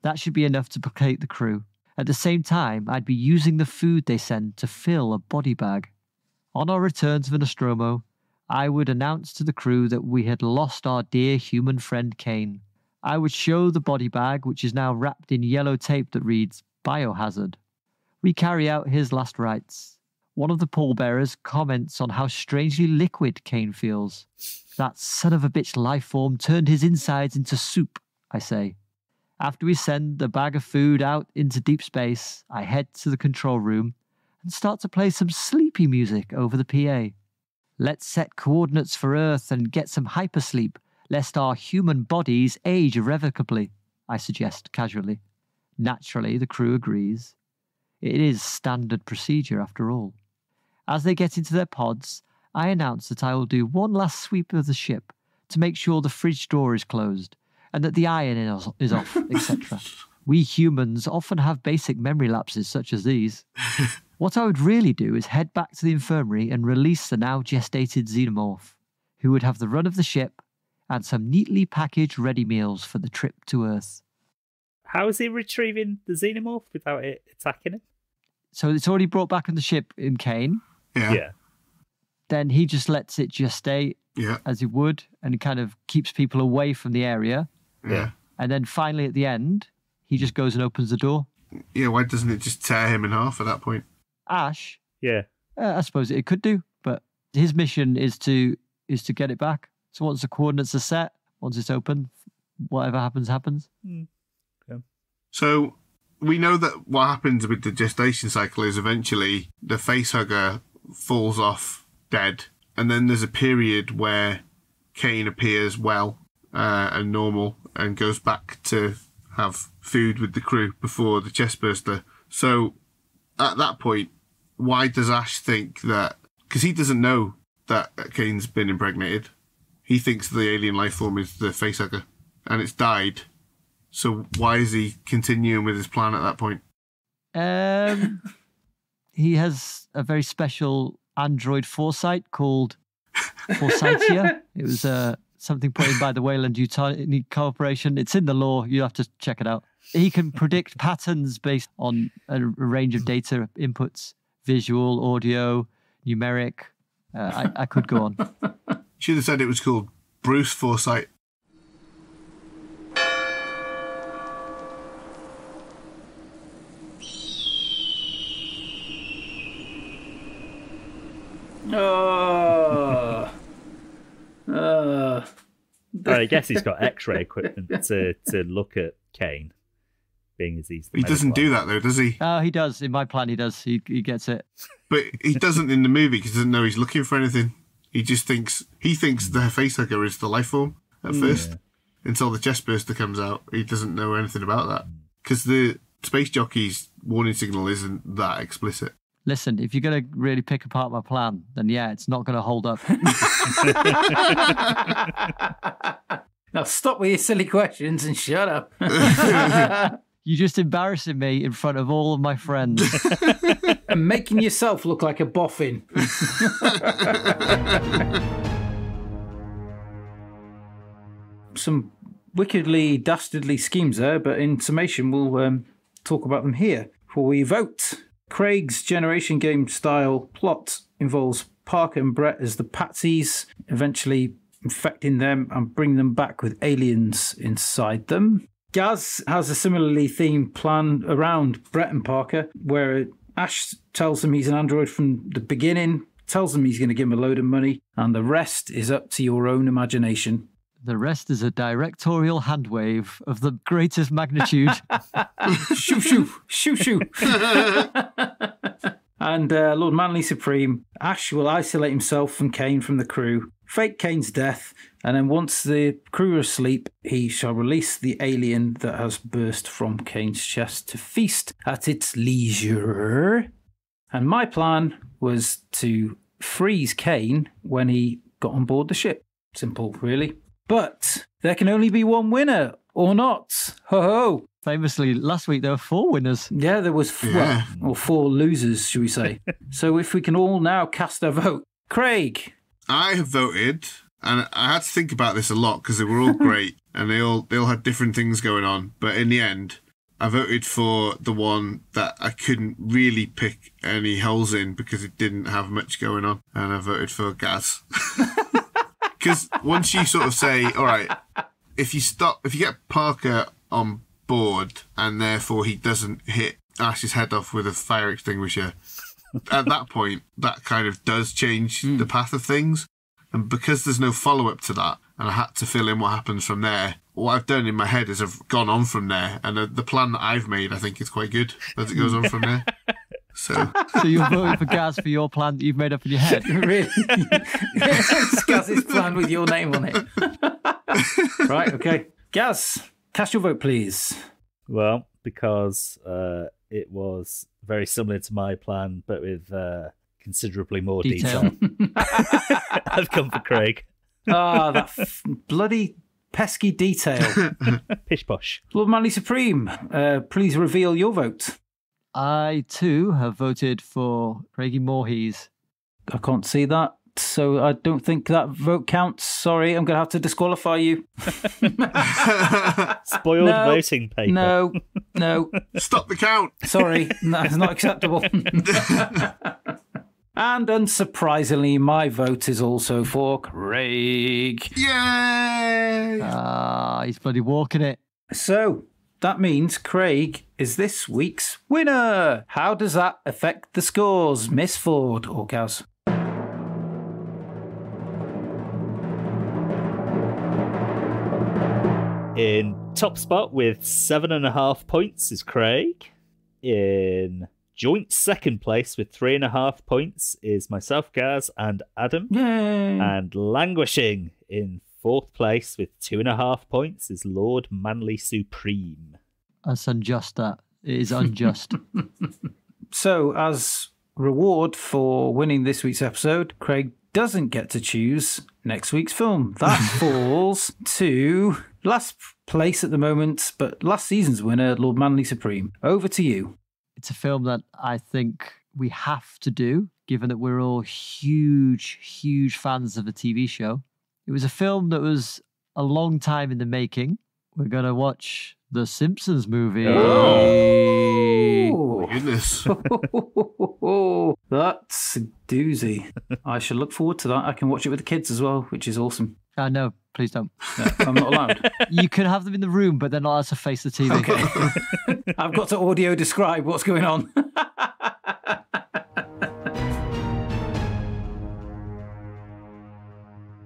That should be enough to placate the crew. At the same time, I'd be using the food they send to fill a body bag. On our return to the Nostromo, I would announce to the crew that we had lost our dear human friend Kane. I would show the body bag, which is now wrapped in yellow tape that reads, Biohazard. We carry out his last rites. One of the pallbearers comments on how strangely liquid Kane feels. That son of a bitch life form turned his insides into soup, I say. After we send the bag of food out into deep space, I head to the control room and start to play some sleepy music over the PA. Let's set coordinates for Earth and get some hypersleep, lest our human bodies age irrevocably, I suggest casually. Naturally, the crew agrees. It is standard procedure after all. As they get into their pods, I announce that I will do one last sweep of the ship to make sure the fridge door is closed and that the iron is off, etc. We humans often have basic memory lapses such as these. What I would really do is head back to the infirmary and release the now gestated xenomorph, who would have the run of the ship and some neatly packaged ready meals for the trip to Earth. How is he retrieving the xenomorph without it attacking him? So it's already brought back on the ship in Kane. Yeah. Then he just lets it gestate as he would, and it kind of keeps people away from the area. Yeah. And then finally at the end, he just goes and opens the door. Yeah, why doesn't it just tear him in half at that point? Ash, Yeah. I suppose it could do, but his mission is to get it back. So once the coordinates are set, once it's open, whatever happens, happens. Okay. So we know that what happens with the gestation cycle is eventually the facehugger falls off dead, and then there's a period where Kane appears well and normal and goes back to have food with the crew before the chestburster. So at that point, why does Ash think that? Because he doesn't know that Kane's been impregnated. He thinks the alien life form is the facehugger, and it's died. So why is he continuing with his plan at that point? He has a very special android foresight called Foresightia. It was something put in by the Wayland Yutani Corporation. It's in the law. You have to check it out. He can predict patterns based on a range of data inputs: visual, audio, numeric. I could go on. Should have said it was called Bruce Foresight. I guess he's got X-ray equipment to look at Kane, being as he's. He doesn't do that though, does he? Oh, he does. In my plan, he does. He gets it. But he doesn't in the movie because he doesn't know he's looking for anything. He just thinks the facehugger is the life form at first. Until the chestburster comes out, he doesn't know anything about that because the space jockey's warning signal isn't that explicit. Listen, if you're going to really pick apart my plan, then yeah, it's not going to hold up. Now stop with your silly questions and shut up. You're just embarrassing me in front of all of my friends. And making yourself look like a boffin. Some wickedly, dastardly schemes there, but in summation, we'll talk about them here before we vote. Craig's Generation Game style plot involves Parker and Brett as the patsies, eventually infecting them and bringing them back with aliens inside them. Gaz has a similarly themed plan around Brett and Parker, where Ash tells him he's an android from the beginning, tells him he's going to give him a load of money, and the rest is up to your own imagination. The rest is a directorial handwave of the greatest magnitude. Shoo, shoo, shoo, shoo. And Lord Manly Supreme, Ash will isolate himself and Kane from the crew, fake Kane's death, and then once the crew are asleep, he shall release the alien that has burst from Kane's chest to feast at its leisure. And my plan was to freeze Kane when he got on board the ship. Simple, really. But there can only be one winner, or not. Ho ho! Famously, last week there were 4 winners. Yeah, there was or 4 losers, should we say. So if we can all now cast our vote. Craig. I have voted, and I had to think about this a lot because they were all great and they all had different things going on. But in the end, I voted for the one that I couldn't really pick any holes in because it didn't have much going on. And I voted for Gaz. Because once you sort of say, all right, if you get Parker on board and therefore he doesn't hit Ash's head off with a fire extinguisher, at that point, that kind of does change the path of things. And because there's no follow-up to that, and I had to fill in what happens from there, what I've done in my head is I've gone on from there. And the plan that I've made, I think, is quite good as it goes on from there. So you're voting for Gaz for your plan that you've made up in your head? Really? It's Gaz's plan with your name on it. Right, okay. Gaz, cast your vote, please. Well, because it was very similar to my plan, but with considerably more detail. I've come for Craig. That bloody pesky detail. Pish posh. Lord Manly Supreme, please reveal your vote. I, too, have voted for Craigie Voorhees. I can't see that, so I don't think that vote counts. Sorry, I'm going to have to disqualify you. Spoiled voting paper. No. Stop the count. Sorry, that's not acceptable. And unsurprisingly, my vote is also for Craig. Yay! He's bloody walking it. So, that means Craig is this week's winner. How does that affect the scores, Miss Ford or Gaz? In top spot with 7.5 points is Craig. In joint second place with 3.5 points is myself, Gaz, and Adam. Yay! And languishing in fourth place with 2.5 points is Lord Manly Supreme. That's unjust, that. It is unjust. So, as reward for winning this week's episode, Craig doesn't get to choose next week's film. That falls to last place at the moment, but last season's winner, Lord Manly Supreme. Over to you. It's a film that I think we have to do, given that we're all huge fans of the TV show. It was a film that was a long time in the making. We're going to watch the Simpsons movie. Oh, Goodness. that's a doozy. I shall look forward to that. I can watch it with the kids as well, which is awesome. No, please don't. No, I'm not allowed. You can have them in the room, but they're not allowed to face the TV. Okay. I've got to audio describe what's going on.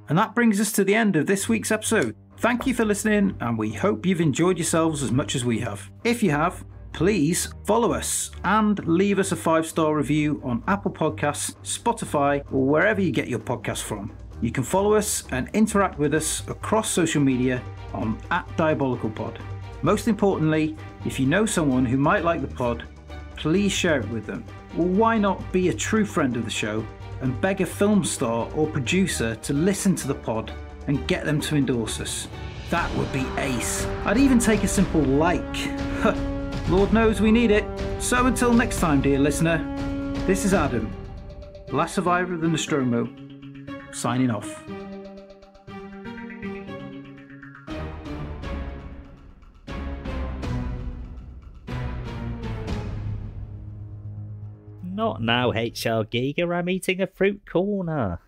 And that brings us to the end of this week's episode. Thank you for listening, and we hope you've enjoyed yourselves as much as we have. If you have, please follow us and leave us a 5-star review on Apple Podcasts, Spotify, or wherever you get your podcasts from. You can follow us and interact with us across social media on @DiabolicalPod. Most importantly, if you know someone who might like the pod, please share it with them. Or why not be a true friend of the show and beg a film star or producer to listen to the pod and get them to endorse us? That would be ace. I'd even take a simple like. Lord knows we need it. So until next time, dear listener, this is Adam, last survivor of the Nostromo, signing off. Not now, H.L. Giger. I'm eating a fruit corner.